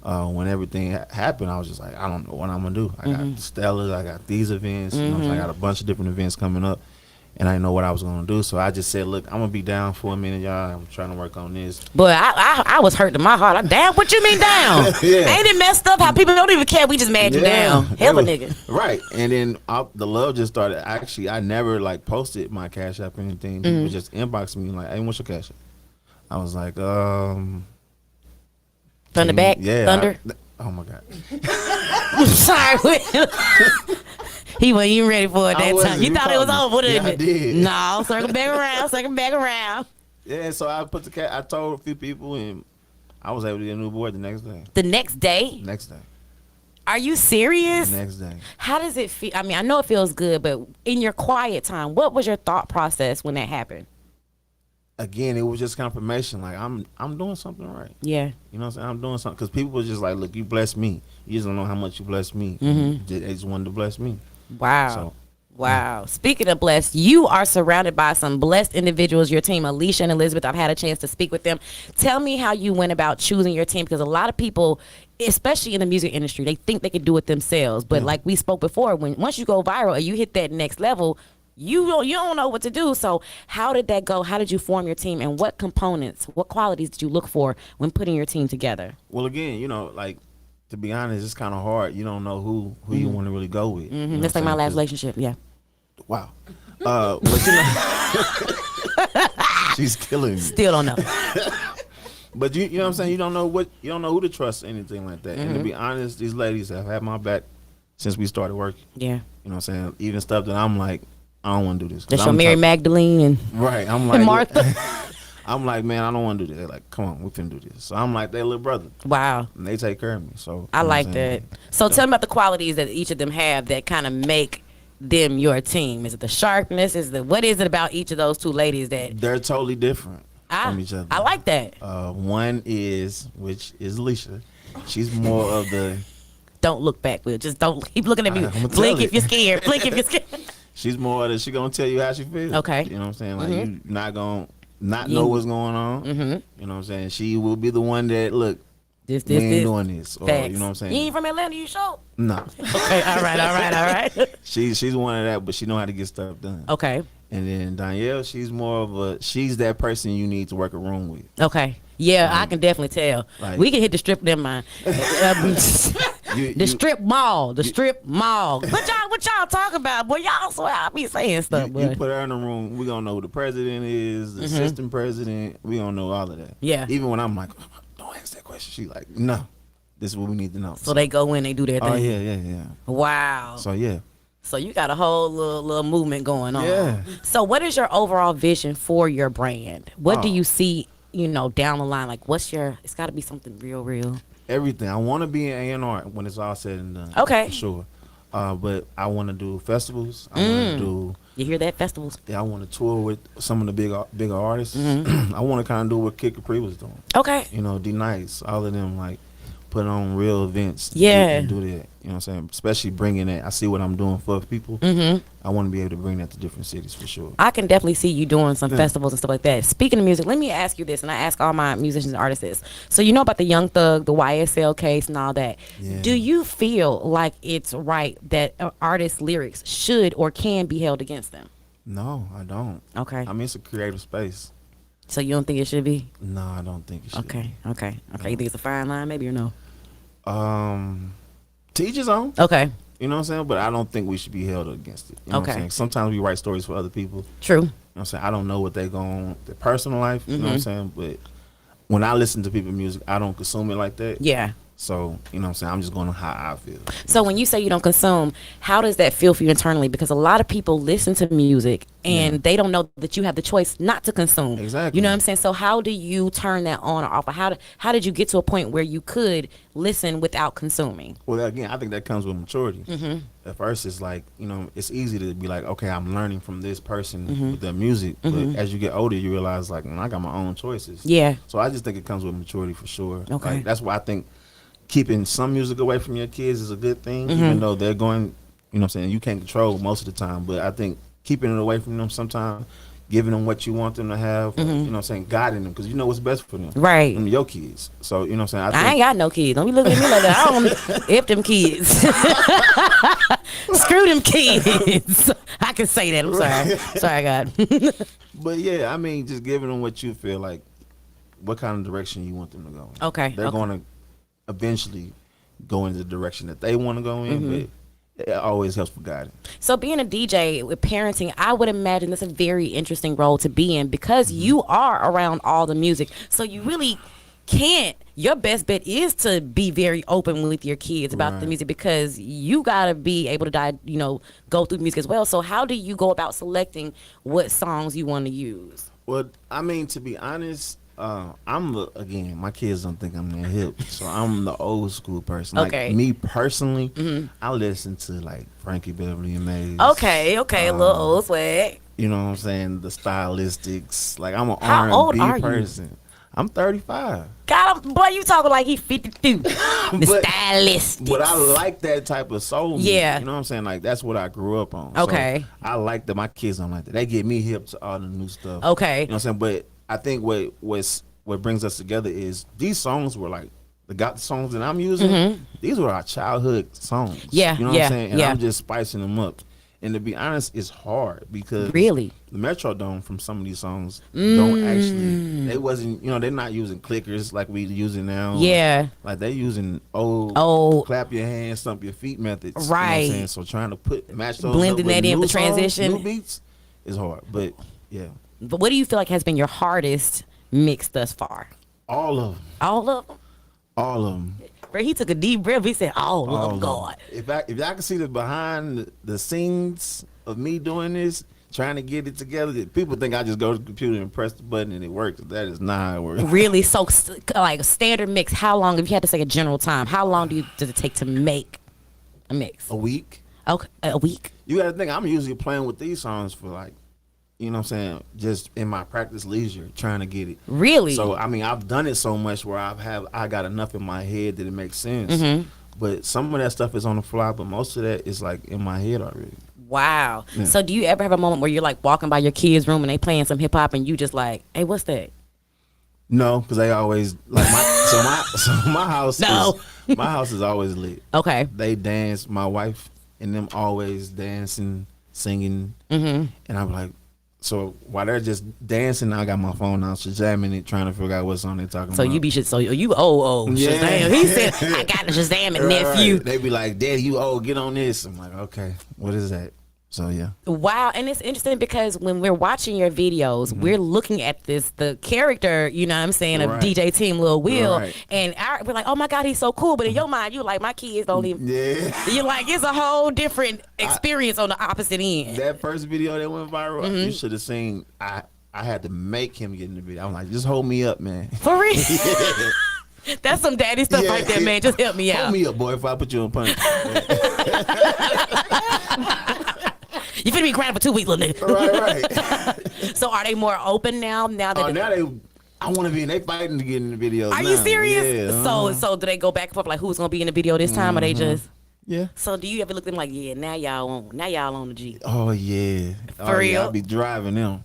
When everything happened, I was just like, I don't know what I'm gonna do. I got Stellas, I got these events, you know what I'm saying? I got a bunch of different events coming up, and I didn't know what I was gonna do. So I just said, look, I'm gonna be down for a minute, y'all. I'm trying to work on this. But I was hurt in my heart. I'm down. What you mean down? Yeah. Ain't it messed up how people don't even care? We just mad you down. Hell of a nigga. Right. And then the love just started. Actually, I never like posted my Cash App or anything. People just inboxed me like, hey, what's your Cash App? I was like, Thunderback? Yeah. Thunder? Oh my God. I'm sorry. He wasn't even ready for it that time. You thought it was over, didn't I it? did. No, circle back around. Yeah, so I told a few people, and I was able to get a new board the next day. The next day? Next day. Are you serious? Next day. How does it feel? I mean, I know it feels good, but in your quiet time, what was your thought process when that happened? Again, it was just confirmation. Like I'm doing something right. Yeah. You know what I'm saying? I'm doing something because people were just like, look, you blessed me. You just don't know how much you blessed me. They just wanted to bless me. Wow. So, wow. Speaking of blessed, you are surrounded by some blessed individuals, your team, Alicia and Elizabeth. I've had a chance to speak with them. Tell me how you went about choosing your team, because a lot of people, especially in the music industry, they think they can do it themselves. But like we spoke before, once you go viral and you hit that next level, you don't know what to do. So how did that go? How did you form your team, and what components, what qualities did you look for when putting your team together? well, again, like, to be honest, it's kind of hard. You don't know who you want to really go with. You know That's what like I'm my last saying? relationship. Yeah. Wow. But she's killing me. Still don't know. But you know what I'm saying? You don't know who to trust or anything like that. And to be honest, these ladies have had my back since we started working. Yeah. You know what I'm saying? Even stuff that I'm like, I don't want to do this. That's your Mary Magdalene and Right. I'm like, and Martha. I'm like, man, I don't want to do this. They're like, come on, we finna do this. So I'm like their little brother. Wow. And they take care of me. So I you know like what I'm that. saying? So tell me about the qualities that each of them have that kind of make them your team. Is it the sharpness? What is it about each of those two ladies that They're totally different from each other. I like that. One which is Alicia. She's more of the. Don't look back, Will. Just don't keep looking at me. I'ma Blink tell if you're scared. Blink if you're scared. She's more of the. She gonna tell you how she feels. Okay. You know what I'm saying? Like you not gonna know what's going on. You know what I'm saying? She will be the one that look. We ain't doing this. Or, Facts. you know what I'm saying? You ain't from Atlanta, you sure? No. Okay, all right. She's one of that, but she know how to get stuff done. Okay. And then Danielle, she's that person you need to work a room with. Okay. Yeah, I can definitely tell. Like- We can hit the strip, never mind. The strip mall. What y'all talking about? Boy, y'all swear I be saying stuff, You boy. put her in the room, we gonna know who the president is, the assistant president. We gonna know all of that. Yeah. Even when I'm like, don't ask that question. She like, no, this is what we need to know. So they go in, they do their thing. Oh yeah. Wow. So yeah. So you got a whole little movement going on. Yeah. So what is your overall vision for your brand? What do you see, down the line? Like, it's got to be something real. Everything. I want to be an A&R when it's all said and done. Okay. For sure. But I want to do festivals. I want to do. You hear that? Festivals? Yeah, I want to tour with some of the bigger artists. I want to kind of do what Kid Capri was doing. Okay. D Nice, all of them like put on real events. Yeah. And do that. You know what I'm saying? Especially bringing that. I see what I'm doing for people. I want to be able to bring that to different cities for sure. I can definitely see you doing some festivals and stuff like that. Speaking of music, let me ask you this, and I ask all my musicians and artists this. So you know about the Young Thug, the YSL case and all that. Yeah. Do you feel like it's right that an artist's lyrics should or can be held against them? No, I don't. Okay. I mean, it's a creative space. So you don't think it should be? No, I don't think it should. Okay. You think it's a fine line maybe or no? To each his own. Okay. You know what I'm saying? But I don't think we should be held against it. You know what I'm Okay. saying? Sometimes we write stories for other people. True. You know what I'm saying? I don't know what they go on their personal life. You know what I'm saying? But when I listen to people's music, I don't consume it like that. Yeah. So, you know what I'm saying? I'm just going on how I feel. So when you say you don't consume, how does that feel for you internally? Because a lot of people listen to music and Yeah. they don't know that you have the choice not to consume. Exactly. You know what I'm saying? So how do you turn that on or off? Or how did you get to a point where you could listen without consuming? Well, again, I think that comes with maturity. At first, it's like, you know, it's easy to be like, okay, I'm learning from this person with their music. But as you get older, you realize, like, I got my own choices. Yeah. So I just think it comes with maturity for sure. Okay. Like, that's why I think keeping some music away from your kids is a good thing, even though they're going, you know what I'm saying, you can't control most of the time. But I think keeping it away from them sometimes, giving them what you want them to have, you know what I'm saying, guiding them, because you know what's best for them. Right. Them your kids. So, you know what I'm saying, I ain't got no kids. Don't be looking at me like that. I don't F them kids. Screw them kids. I can say that. I'm sorry. Sorry, God. But yeah, I mean, just giving them what you feel like, what kind of direction you want them to go in. Okay, They're okay. going to eventually go in the direction that they want to go in, but it always helps for guidance. So being a DJ with parenting, I would imagine that's a very interesting role to be in because you are around all the music. So you really can't. Your best bet is to be very open with your kids about the Right. music because you gotta be able to go through music as well. So how do you go about selecting what songs you want to use? Well, I mean, to be honest, again, my kids don't think I'm that hip, so I'm the old school person. Like Okay. me personally, I listen to like Frankie Beverly and Maze. Okay, a little old swag. You know what I'm saying? The stylistics. Like I'm an How old are R&B you? person. I'm 35. God, boy, you talking like he 52. The But- stylist. But I like that type of soul music. Yeah. You know what I'm saying? Like that's what I grew up on. Okay. So I like that my kids don't like that. They get me hip to all the new stuff. Okay. You know what I'm saying? But I think what brings us together is these songs were like the songs that I'm using, these were our childhood songs. Yeah, You know what yeah, I'm saying? And yeah. I'm just spicing them up. And to be honest, it's hard because Really? the Metrodome from some of these songs don't actually. They wasn't. They're not using clickers like we using now. Yeah. Like they using old clap your hands, stomp your feet methods. You know what I'm Right. saying? So trying to match those Blending up with that in new with songs, transition. new beats is hard. But yeah, But what do you feel like has been your hardest mix thus far? all of them, All of them? all of them. Bro, he took a deep breath. He said, all of them, God. If I can see the behind the scenes of me doing this, trying to get it together, that people think I just go to the computer and press the button and it works. That is not how it works. Really? So, like a standard mix, how long, if you had to say a general time, how long does it take to make a mix? A week. Okay, a week? You got to think I'm usually playing with these songs for like, you know what I'm saying, just in my practice leisure, trying to get it. Really? So I mean, I've done it so much where I got enough in my head that it makes sense. But some of that stuff is on the fly, but most of that is like in my head already. Wow. Yeah. So do you ever have a moment where you're like walking by your kid's room and they playing some hip hop and you just like, hey, what's that? No, because they always like my house. No. My house is always lit. Okay. They dance. My wife and them always dancing, singing, and I'm like, so while they're just dancing, I got my phone out, Shazamming it, trying to figure out what song they talking So about. you be so you Shazam. He said I got the Shazam and nephew. They be like, Daddy, you get on this. I'm like, okay, what is that? So yeah. Wow, and it's interesting because when we're watching your videos, we're looking at the character, you know what I'm saying, of Right. DJ Team Lil Will, Right. and we're like, oh my God, he's so cool. But in your mind, you like, my kids don't even. Yeah. You're like, it's a whole different experience on the opposite end. That first video that went viral, you should have seen. I had to make him get in the video. I'm like, just hold me up, man. For real. That's some daddy stuff right there, man. Just help me out. Hold me up, boy, if I put you on punch. You finna be crying for 2 weeks, little nigga. right. So are they more open now? Now that I want to be in. They fighting to get in the video. are you serious? Yeah. So do they go back and forth like who's gonna be in the video this time, or they just? Yeah. So do you ever look at them like, yeah, now y'all on the G? Oh yeah. For real? Yeah, I be driving them.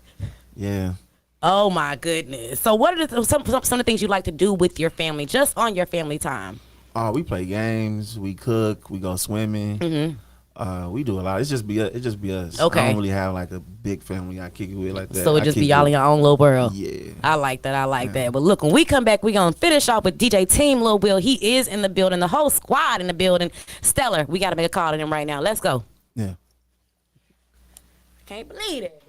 Yeah. Oh my goodness. So what are some of the things you like to do with your family, just on your family time? Oh, we play games. We cook. We go swimming. We do a lot. It just be us. Okay. I don't really have like a big family I kick it with like that. So it I just kick be y'all in your own little world. Yeah. I like that. I like that. But look, when we come back, we're going to finish off with DJ Team Lil Will. He is in the building. The whole squad in the building. Stellar. We got to make a call to him right now. Let's go. Yeah. Can't believe it.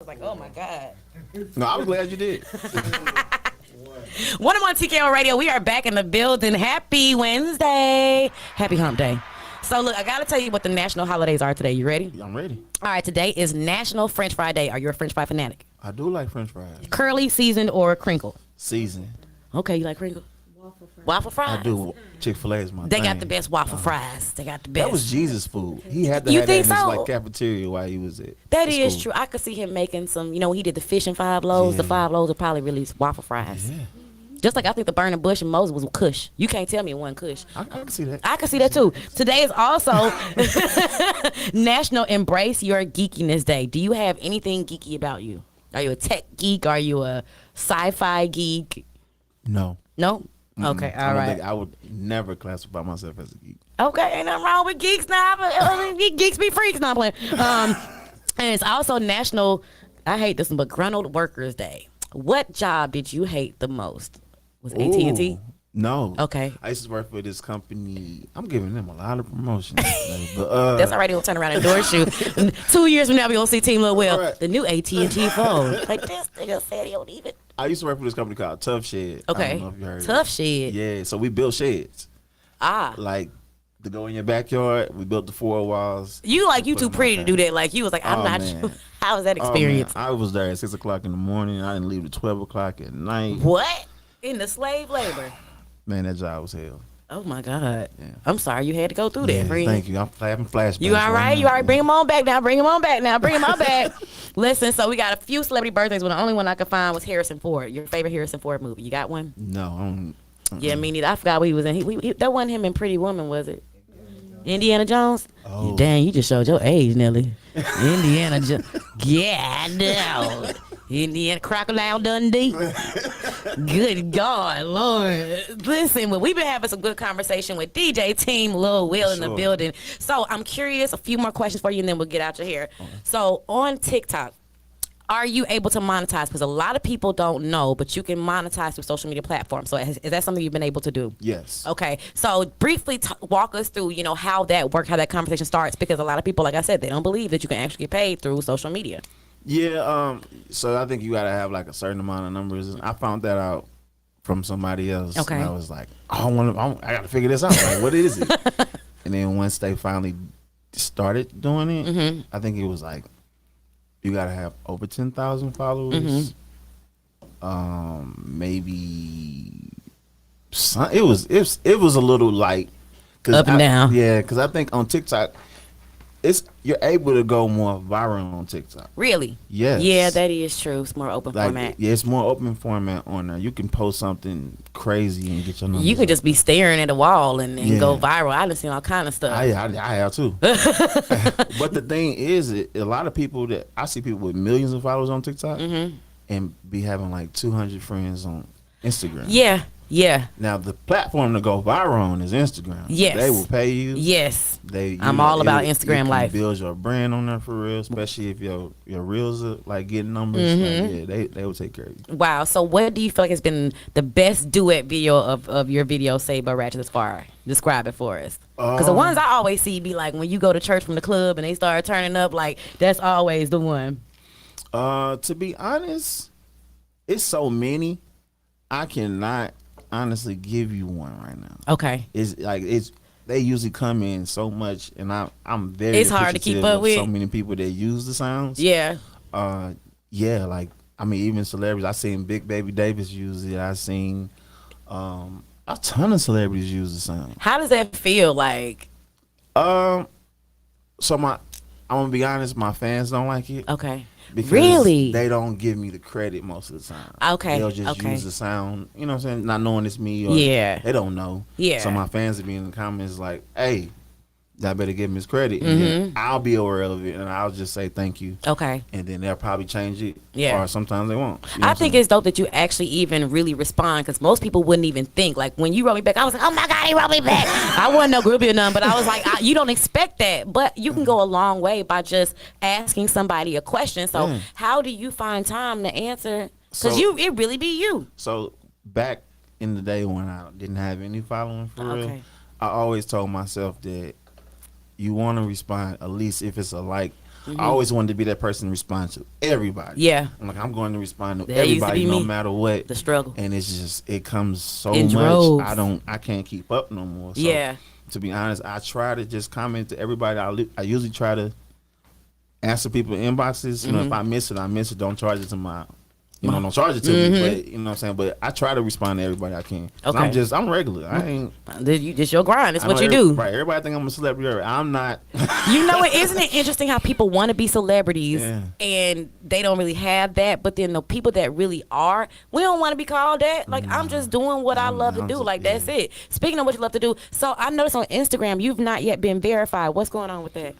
was like, oh my God. No, I was glad you did. 101 TKO Radio. We are back in the building. Happy Wednesday. Happy hump day. So look, I got to tell you what the national holidays are today. You ready? I'm ready. All right, today is National French Fry Day. Are you a French fry fanatic? I do like French fries. Curly, seasoned, or crinkle? Seasoned. Okay, you like crinkle? Waffle fries. I do. Chick-fil-A is my They thing. got the best waffle fries. They got the best. That was Jesus' food. He had to You have that in think his so? like cafeteria while he was at That the is school. true. I could see him making some, when he did the fish and 5 loaves, the Yeah. 5 loaves are probably really waffle fries. Yeah, Just like I think the burning bush and Moses was Kush. You can't tell me it wasn't Kush. I can see that. I can see that too. Today is also National Embrace Your Geekiness Day. Do you have anything geeky about you? Are you a tech geek? Are you a sci-fi geek? No. No? Okay, I all don't right. think I would never classify myself as a geek. Okay, ain't nothing wrong with geeks now. But geeks be freaks. No, I'm playing. And it's also National, I hate this one, but Grunnelled Workers Day. What job did you hate the most? Was it AT&T? Ooh, no. Okay. I used to work for this company. I'm giving them a lot of promotions. But, That's already gonna turn around and endorse you. 2 years from now, we gonna see Team Lil Will, Right. the new AT&T phone. Like this nigga said he don't even. I used to work for this company called Tough Shed. I Okay. don't know if you heard of Tough it. Shed. Yeah, so we built sheds. Ah. Like, to go in your backyard, we built the 4 walls. You put too them pretty to outside. do that. Like you was like, I'm Oh, not man. sure. How was that Oh, man, experience? I was there at 6 o'clock in the morning. I didn't leave at 12 o'clock at night. What? In the slave labor. Man, that job was hell. Oh my God. Yeah. I'm sorry you had to go through Yeah, that, friend. thank you. I'm having flashbacks. You all right? now. You all right? Bring him on back now. Bring him on back now. Bring him on back. Listen, so we got a few celebrity birthdays, but the only one I could find was Harrison Ford. Your favorite Harrison Ford movie? You got one? No, I don't. Yeah, me neither. I forgot what he was in. That wasn't him in Pretty Woman, was it? Indiana Jones? Oh. Dang, you just showed your age, Nelly. Indiana Jones. Yeah, no. Indiana Crocodile Dundee. Good God, Lord. Listen, well, we've been having some good conversation with DJ Team Lil Will in the Sure. building. So I'm curious, a few more questions for you, and then we'll get out your hair. So on TikTok, are you able to monetize? Because a lot of people don't know, but you can monetize through social media platforms. So is that something you've been able to do? Yes. Okay, so briefly walk us through, how that works, how that conversation starts, because a lot of people, like I said, they don't believe that you can actually get paid through social media. Yeah. So I think you gotta have like a certain amount of numbers. I found that out from somebody else. Okay. And I was like, I gotta figure this out. Like, what is it? And then once they finally started doing it, Mm-hmm. I think it was like you gotta have over 10,000 followers. Maybe it was a little light. Up and down. Yeah, because I think on TikTok, you're able to go more viral on TikTok. Really? Yes. Yeah, that is true. It's more open Like, format. yeah, it's more open format on there. You can post something crazy and get your numbers. You could up. just be staring at a wall and Yeah. go viral. I done seen all kind of stuff. I have too. But the thing is, a lot of people that I see people with millions of followers on TikTok and be having like 200 friends on Instagram. Yeah. Now the platform to go viral on is Instagram. Yes. They will pay you. Yes. I'm all about Instagram life. Build your brand on there for real, especially if your reels are like getting numbers. Like, yeah, they will take care of you. Wow. So what do you feel like has been the best duet video of your video Saved by Ratchet thus far? Describe it for us. Because the ones I always see be like when you go to church from the club and they start turning up, like that's always the one. To be honest, it's so many. I cannot honestly give you one right now. Okay. They usually come in so much, and I'm very. It's hard to keep appreciative up of with. so many people that use the sounds. Yeah. Like I mean, even celebrities. I seen Big Baby Davis use it. I seen a ton of celebrities use the sound. How does that feel like? So I'm gonna be honest. My fans don't like it. Okay. Because Really? they don't give me the credit most of the time. Okay, They'll just okay. use the sound, you know what I'm saying? Not knowing it's me. Or Yeah. They don't know. Yeah. So my fans will be in the comments like, hey, y'all better give him his credit. And then I'll be aware of it and I'll just say thank you. Okay. And then they'll probably change it. Yeah. Or sometimes they won't. You know I what think I'm it's dope that you actually even really respond because most people wouldn't even think. Like when you wrote me back, I was like, oh my God, he wrote me back. I wasn't no groupie or nothing, but I was like, you don't expect that. But you can go a long way by just asking somebody a question. So Yeah. how do you find time to answer? Because So- it really be you. So back in the day when I didn't have any following for real, Okay. I always told myself that you want to respond at least if it's a like I always wanted to be that person to respond to everybody. Yeah. I'm like, I'm going to respond to That used to everybody be no me. matter what. The struggle. And it's just, it comes so In much. droves. I can't keep up no more. So, Yeah. to be honest, I try to just comment to everybody. I usually try to answer people inboxes. You know, if I miss it, I miss it. Don't charge it to my, don't charge it to me. But you know what I'm saying. But I try to respond to everybody I can. 'Cause Okay. I'm regular. I ain't. This your grind. It's I what know you do. Right. Everybody think I'm a celebrity. I'm not. You know what? Isn't it interesting how people want to be celebrities Yeah. and they don't really have that, but then the people that really are, we don't want to be called that. Like, I'm just doing what I love to I'm do. just- Like, that's it. Speaking of what you love to do, so I noticed on Instagram you've not yet been verified. What's going on with that?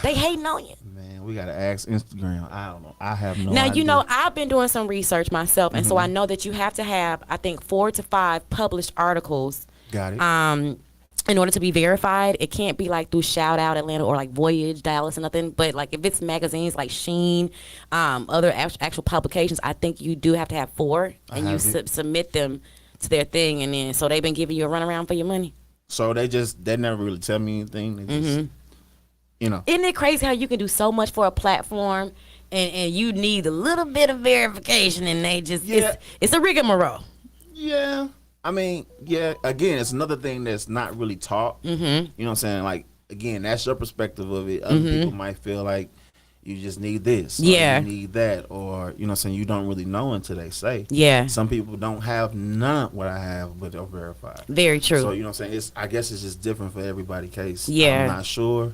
They hating on you. Man, we gotta ask Instagram. I don't know. I have no Now, idea. you know, I've been doing some research myself, and so I know that you have to have, I think, 4 to 5 published articles Got it. in order to be verified. It can't be like through Shout Out Atlanta or like Voyage, Dallas, or nothing. But like if it's magazines like Sheen, other actual publications, I think you do have to have 4, and you have it. submit them to their thing, and then so they've been giving you a runaround for your money. So they never really tell me anything. They just, Isn't it crazy how you can do so much for a platform, and you need a little bit of verification, and they just Yeah. it's a rigmarole. Yeah. I mean, yeah. Again, it's another thing that's not really taught. You know what I'm saying? Like, again, that's your perspective of it. Other people might feel like you just need this. Or Yeah. you need that. Or, you know what I'm saying? You don't really know until they say. Yeah. Some people don't have none of what I have, but they're verified. Very true. So, you know what I'm saying? I guess it's just different for everybody's case. Yeah. I'm not sure.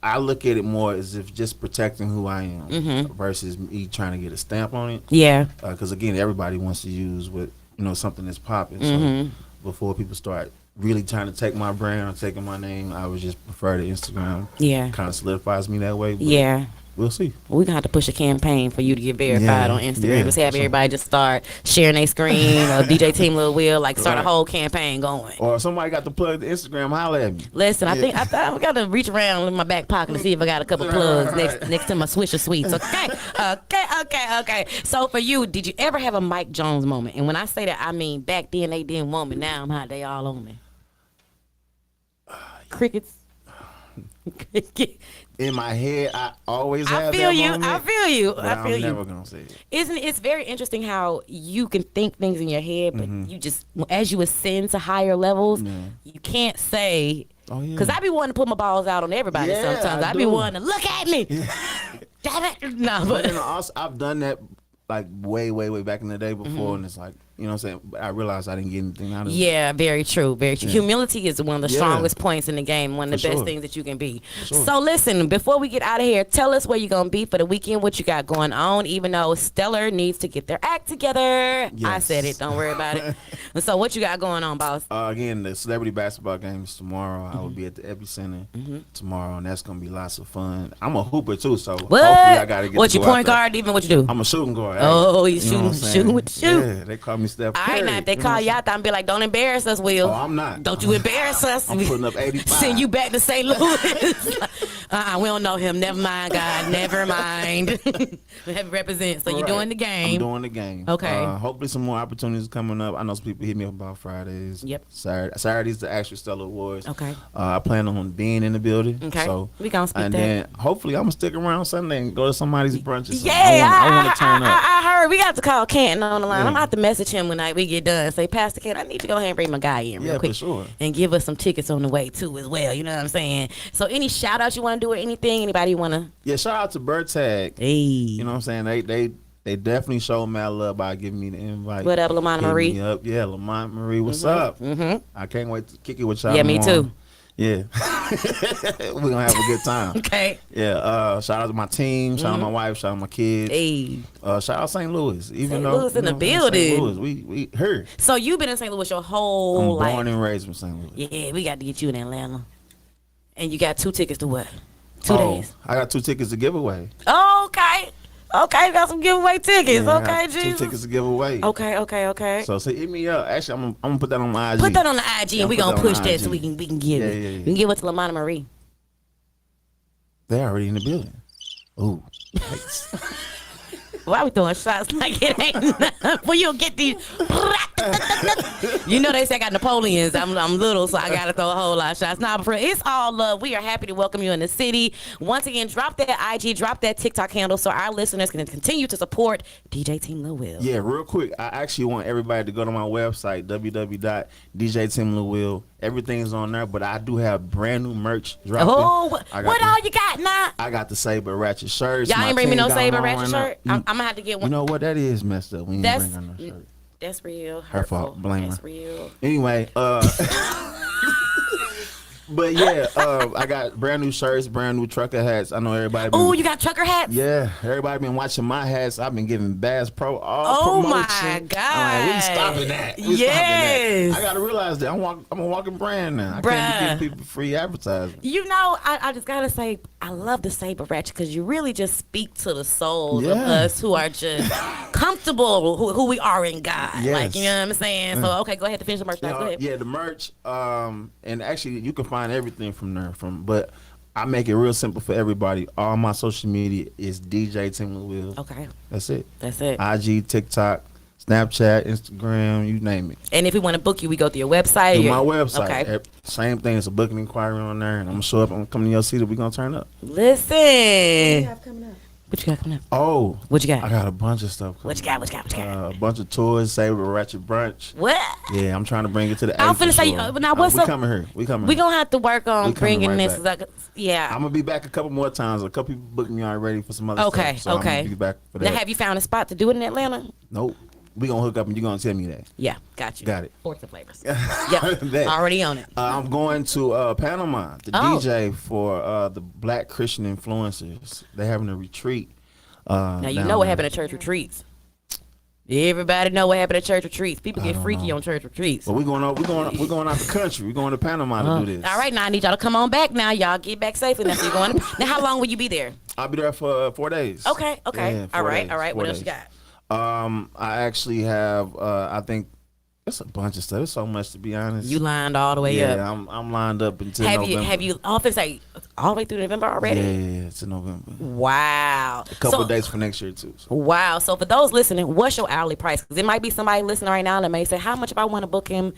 I look at it more as if just protecting who I am versus me trying to get a stamp on it. Yeah. Because again, everybody wants to use something that's popping. So before people start really trying to take my brand or taking my name, I would just prefer the Instagram. Yeah. Kind of solidifies me that way. But Yeah. we'll see. We're gonna have to push a campaign for you to get verified Yeah, on Instagram. yeah, Just have for sure. everybody just start sharing their screen or DJ Team Lil Will, like start a Right. whole campaign going. Or if somebody got to plug the Instagram, holler at me. Listen, I think I got to reach around in my back pocket and see if I got a couple plugs next to my Swisher Sweets. Okay. So for you, did you ever have a Mike Jones moment? And when I say that, I mean back then they didn't want me. Now I'm hot. They all on me. Crickets. In my head, I always I have feel that you. moment, I feel you. but I feel I'm you. never gonna say it. Isn't it's very interesting how you can think things in your head, but you just as you ascend to higher levels, you can't say. Oh, yeah. Because I be wanting to put my balls out on everybody. Yeah, Sometimes I I be do. wanting to look at me. Damn it. No, But but also, I've done that like way back in the day before, and it's like, you know what I'm saying? But I realized I didn't get anything out of it. yeah, very true. Very true. Humility is one of the Yeah. strongest points in the game. One of the For best sure. things that you can be. sure. So listen, before we get out of here, tell us where you're gonna be for the weekend. What you got going on? Even though Stellar needs to get their act together. I Yes. said it. Don't worry about it. And so what you got going on, boss? Again, the celebrity basketball game is tomorrow. I will be at the Epicenter tomorrow, and that's gonna be lots of fun. I'm a hooper too, so What? hopefully I gotta get. What to you go out point there. guard? Even what you do? I'm a shooting guard. Oh, hey. you know what I'm shooting saying? with the shoe. Yeah, they call me Steph All Curry. right, now if they you know call what you out there and be like, "Don't embarrass us, Will." Oh, I'm not. Don't you embarrass us. I'm putting up 85. Send you back to St. Louis. We don't know him. Never mind, God. Never mind. We have to represent. So you're Right. doing the game. I'm doing the game. Okay. Hopefully some more opportunities coming up. I know some people hit me up about Fridays. Yep. Saturday's the actual Stellar Awards. Okay. I plan on being in the building. Okay. So We gonna speak and that. then hopefully I'm gonna stick around Sunday and go to somebody's brunch or something. Yeah, I want to turn up. I heard. We got to call Canton on the line. Yeah. I'm about to message him when we get done. Say, Pastor Canton, I need to go ahead and bring my guy in real Yeah, quick. for sure. And give us some tickets on the way too as well. You know what I'm saying? So any shout outs you want to do or anything? Anybody want to? Yeah, shout out to Bird Tag. Hey. You know what I'm saying? They definitely showed mad love by giving me the invite. What up, Lamont Hit Marie? me up. Yeah, Lamont Marie, what's up? I can't wait to kick it with y'all. Yeah, me tomorrow. too. Yeah. We're gonna have a good time. Okay. Yeah, shout out to my team, shout out to my wife, shout out to my kids. Hey. Shout out St. Louis. Even St. though Louis in you the know, St. building. Louis, we here. So you've been in St. Louis your I'm whole life. born and raised in St. Louis. Yeah, we got to get you in Atlanta. And you got 2 tickets to what? 2 days. I got 2 tickets to give away. Okay. Okay, you got some giveaway tickets. Yeah, I okay, got Jesus. 2 tickets to give away. Okay. So hit me up. Actually, I'm gonna put that on my IG. Put that on the IG Yeah, and we put gonna that on push the that IG. so we can give it. Yeah. We can give it to Lamont Marie. They're already in the building. Ooh. Why we throwing shots like it ain't nothing? Well, you'll get these. You know they say I got Napoleons. I'm little, so I gotta throw a whole lot of shots. Nah, but for real, it's all love. We are happy to welcome you in the city. Once again, drop that IG, drop that TikTok handle, so our listeners can continue to support DJ Team Lil Will. Yeah, real quick. I actually want everybody to go to my website, www.djteamlilwill. Everything's on there, but I do have brand new merch dropping. Oh, what all you got now? I got the Saber Ratchet shirts. Y'all ain't bring me no Saber Ratchet right shirt? I'm gonna have to get one. You know what? That is messed up. We ain't bring her no shirt. That's real. Her fault. Blame her. That's real. Anyway, but yeah, I got brand new shirts, brand new trucker hats. I know everybody. Oh, you got trucker hats? Yeah, everybody been watching my hats. I've been giving Bass Pro all promotion. my God! I'm like, we stopping that. Yes. I gotta realize that I'm a walking brand now. I can't be giving people free advertising. You know, I just gotta say, I love the Saber Ratchet because you really just speak to the souls of us who are just comfortable, who we are in God. Yes. Like, you know what I'm saying? So, okay, go ahead to finish the merch. Go ahead. Yeah, the merch. And actually, you can find everything from there. But I make it real simple for everybody. All my social media is DJ Team Lil Will. Okay. That's it. That's it. IG, TikTok, Snapchat, Instagram, you name it. And if we want to book you, we go through your website. Through my website. Okay. Same thing. It's a booking inquiry on there, and I'm gonna show up. I'm coming to your city. We're gonna turn up. Listen. What do you have coming up? What you got coming up? Oh, What you got? I got a bunch of stuff. What you got? What you got? A bunch of tours. Saber Ratchet Brunch. What? Yeah, I'm trying to bring it to the. I'm April finna say, show. now what's we up? coming here. We coming. We here. gonna have to work on We coming bringing right this. back. Yeah. I'm gonna be back a couple more times. A couple people booked me already for some other Okay. stuff. So Okay. I'm gonna be back for Now, that. have you found a spot to do it in Atlanta? Nope. We gonna hook up and you gonna tell me that. Yeah, got you. Got it. Forks and flavors. Yeah, That. already on it. I'm going to Panama to Oh. DJ for the Black Christian influencers. They're having a retreat. Now you down know what there. happened at church retreats. Everybody know what happened at church retreats. People get freaky on church retreats. But we're going out the country. We're going to Panama to do this. All right, now I need y'all to come on back. Now y'all get back safely. Now, so you're going. Now, how long will you be there? I'll be there for 4 days. Okay. Yeah, All 4 right. days, All right. 4 What else you days. got? I actually have. I think it's a bunch of stuff. It's so much to be honest. You lined all the way up. Yeah, I'm lined up until Have November. you often say all the way through November already? Yeah, it's in November. Wow. A couple of days for next year too. So. Wow. So for those listening, what's your hourly price? Because it might be somebody listening right now that may say, how much if I want to book him?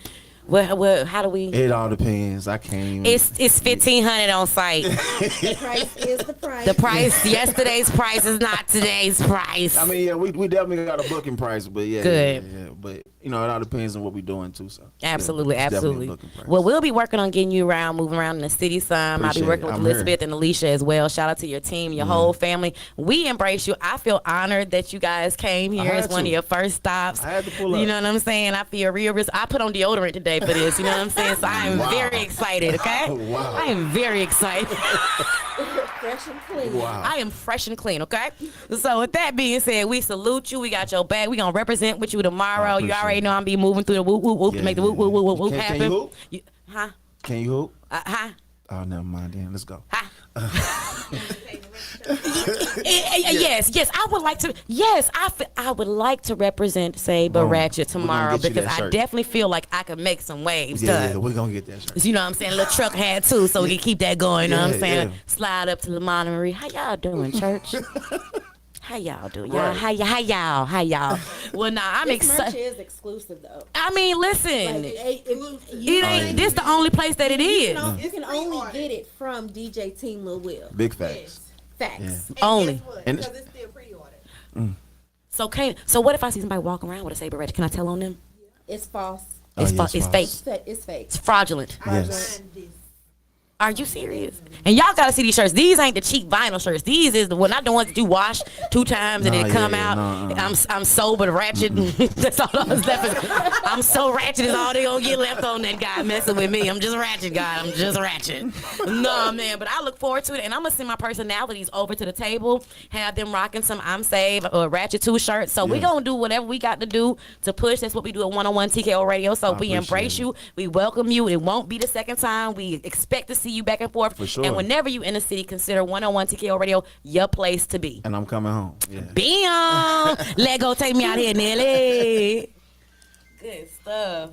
How do we? It all depends. I can't even. It's $1,500 on site. The price is the price. The price, yesterday's price is not today's price. I mean, yeah, we definitely got a booking price, but yeah, Good. yeah. But you know, it all depends on what we're doing too. So Absolutely, yeah, it's definitely a absolutely. booking price. Well, we'll be working on getting you around, moving around in the city some. I'll be Appreciate working it. with I'm Elizabeth here. and Alicia as well. Shout out to your team, your whole family. We embrace you. I feel honored that you guys came here. had It's one of to. your first stops. I had to pull You up. know what I'm saying? I feel real. I put on deodorant today for this. You know what I'm saying? So I am Wow. very excited. Okay. Wow. I am very excited. Fresh and clean. Wow. I am fresh and clean, okay? So with that being said, we salute you. We got your back. We gonna represent with you tomorrow. You appreciate already it. know I'm be moving through the whoop whoop whoop to Yeah, make the yeah, whoop whoop whoop whoop whoop Can happen. you hoop? Huh? Can you hoop? Huh? Oh, never mind. Then let's go. Yes, I would like to. Yes, I would like to represent Saber Boom. Ratchet We gonna tomorrow get you because that I shirt. definitely feel like I could make some waves. Yeah, done. we're gonna get that shirt. You know what I'm saying? A little truck hat too, so we can keep that going. You know what I'm Yeah, saying? yeah. Slide up to Lamont and Marie. How y'all doing, church? How y'all doing? Y'all, Right. how y'all? Well, nah, I'm This merch excited. is exclusive though. I mean, listen, Like, it ain't. This the only place that it is. You can only get it from DJ Team Lil Will. Big facts. Facts. Only. And Because it's still pre-ordered. So what if I see somebody walking around with a Saber Ratchet? Can I tell on them? It's false. Oh, It's, yeah, it's fake. It's fake. It's fraudulent. Yes. Find this. Are you serious? And y'all gotta see these shirts. These ain't the cheap vinyl shirts. These is the one, not the ones that you wash 2 times and Nah, then come yeah, out. nah. I'm sober, ratchet. That's all that's left. I'm so ratchet is all they gonna get left on that guy messing with me. I'm just ratchet, God. I'm just ratchet. No, man. But I look forward to it, and I'm gonna send my personalities over to the table, have them rocking some I'm Saved or Ratchet 2 shirts. So we Yeah. gonna do whatever we got to do to push. That's what we do at 101 TKO Radio. So we appreciate embrace it. you. We welcome you. It won't be the second time. We expect to see you back and forth. For sure. And whenever you in the city, consider 101 TKO Radio your place to be. And I'm coming home. Yeah. Bam! Let go, take me out here, Nelly. Good stuff.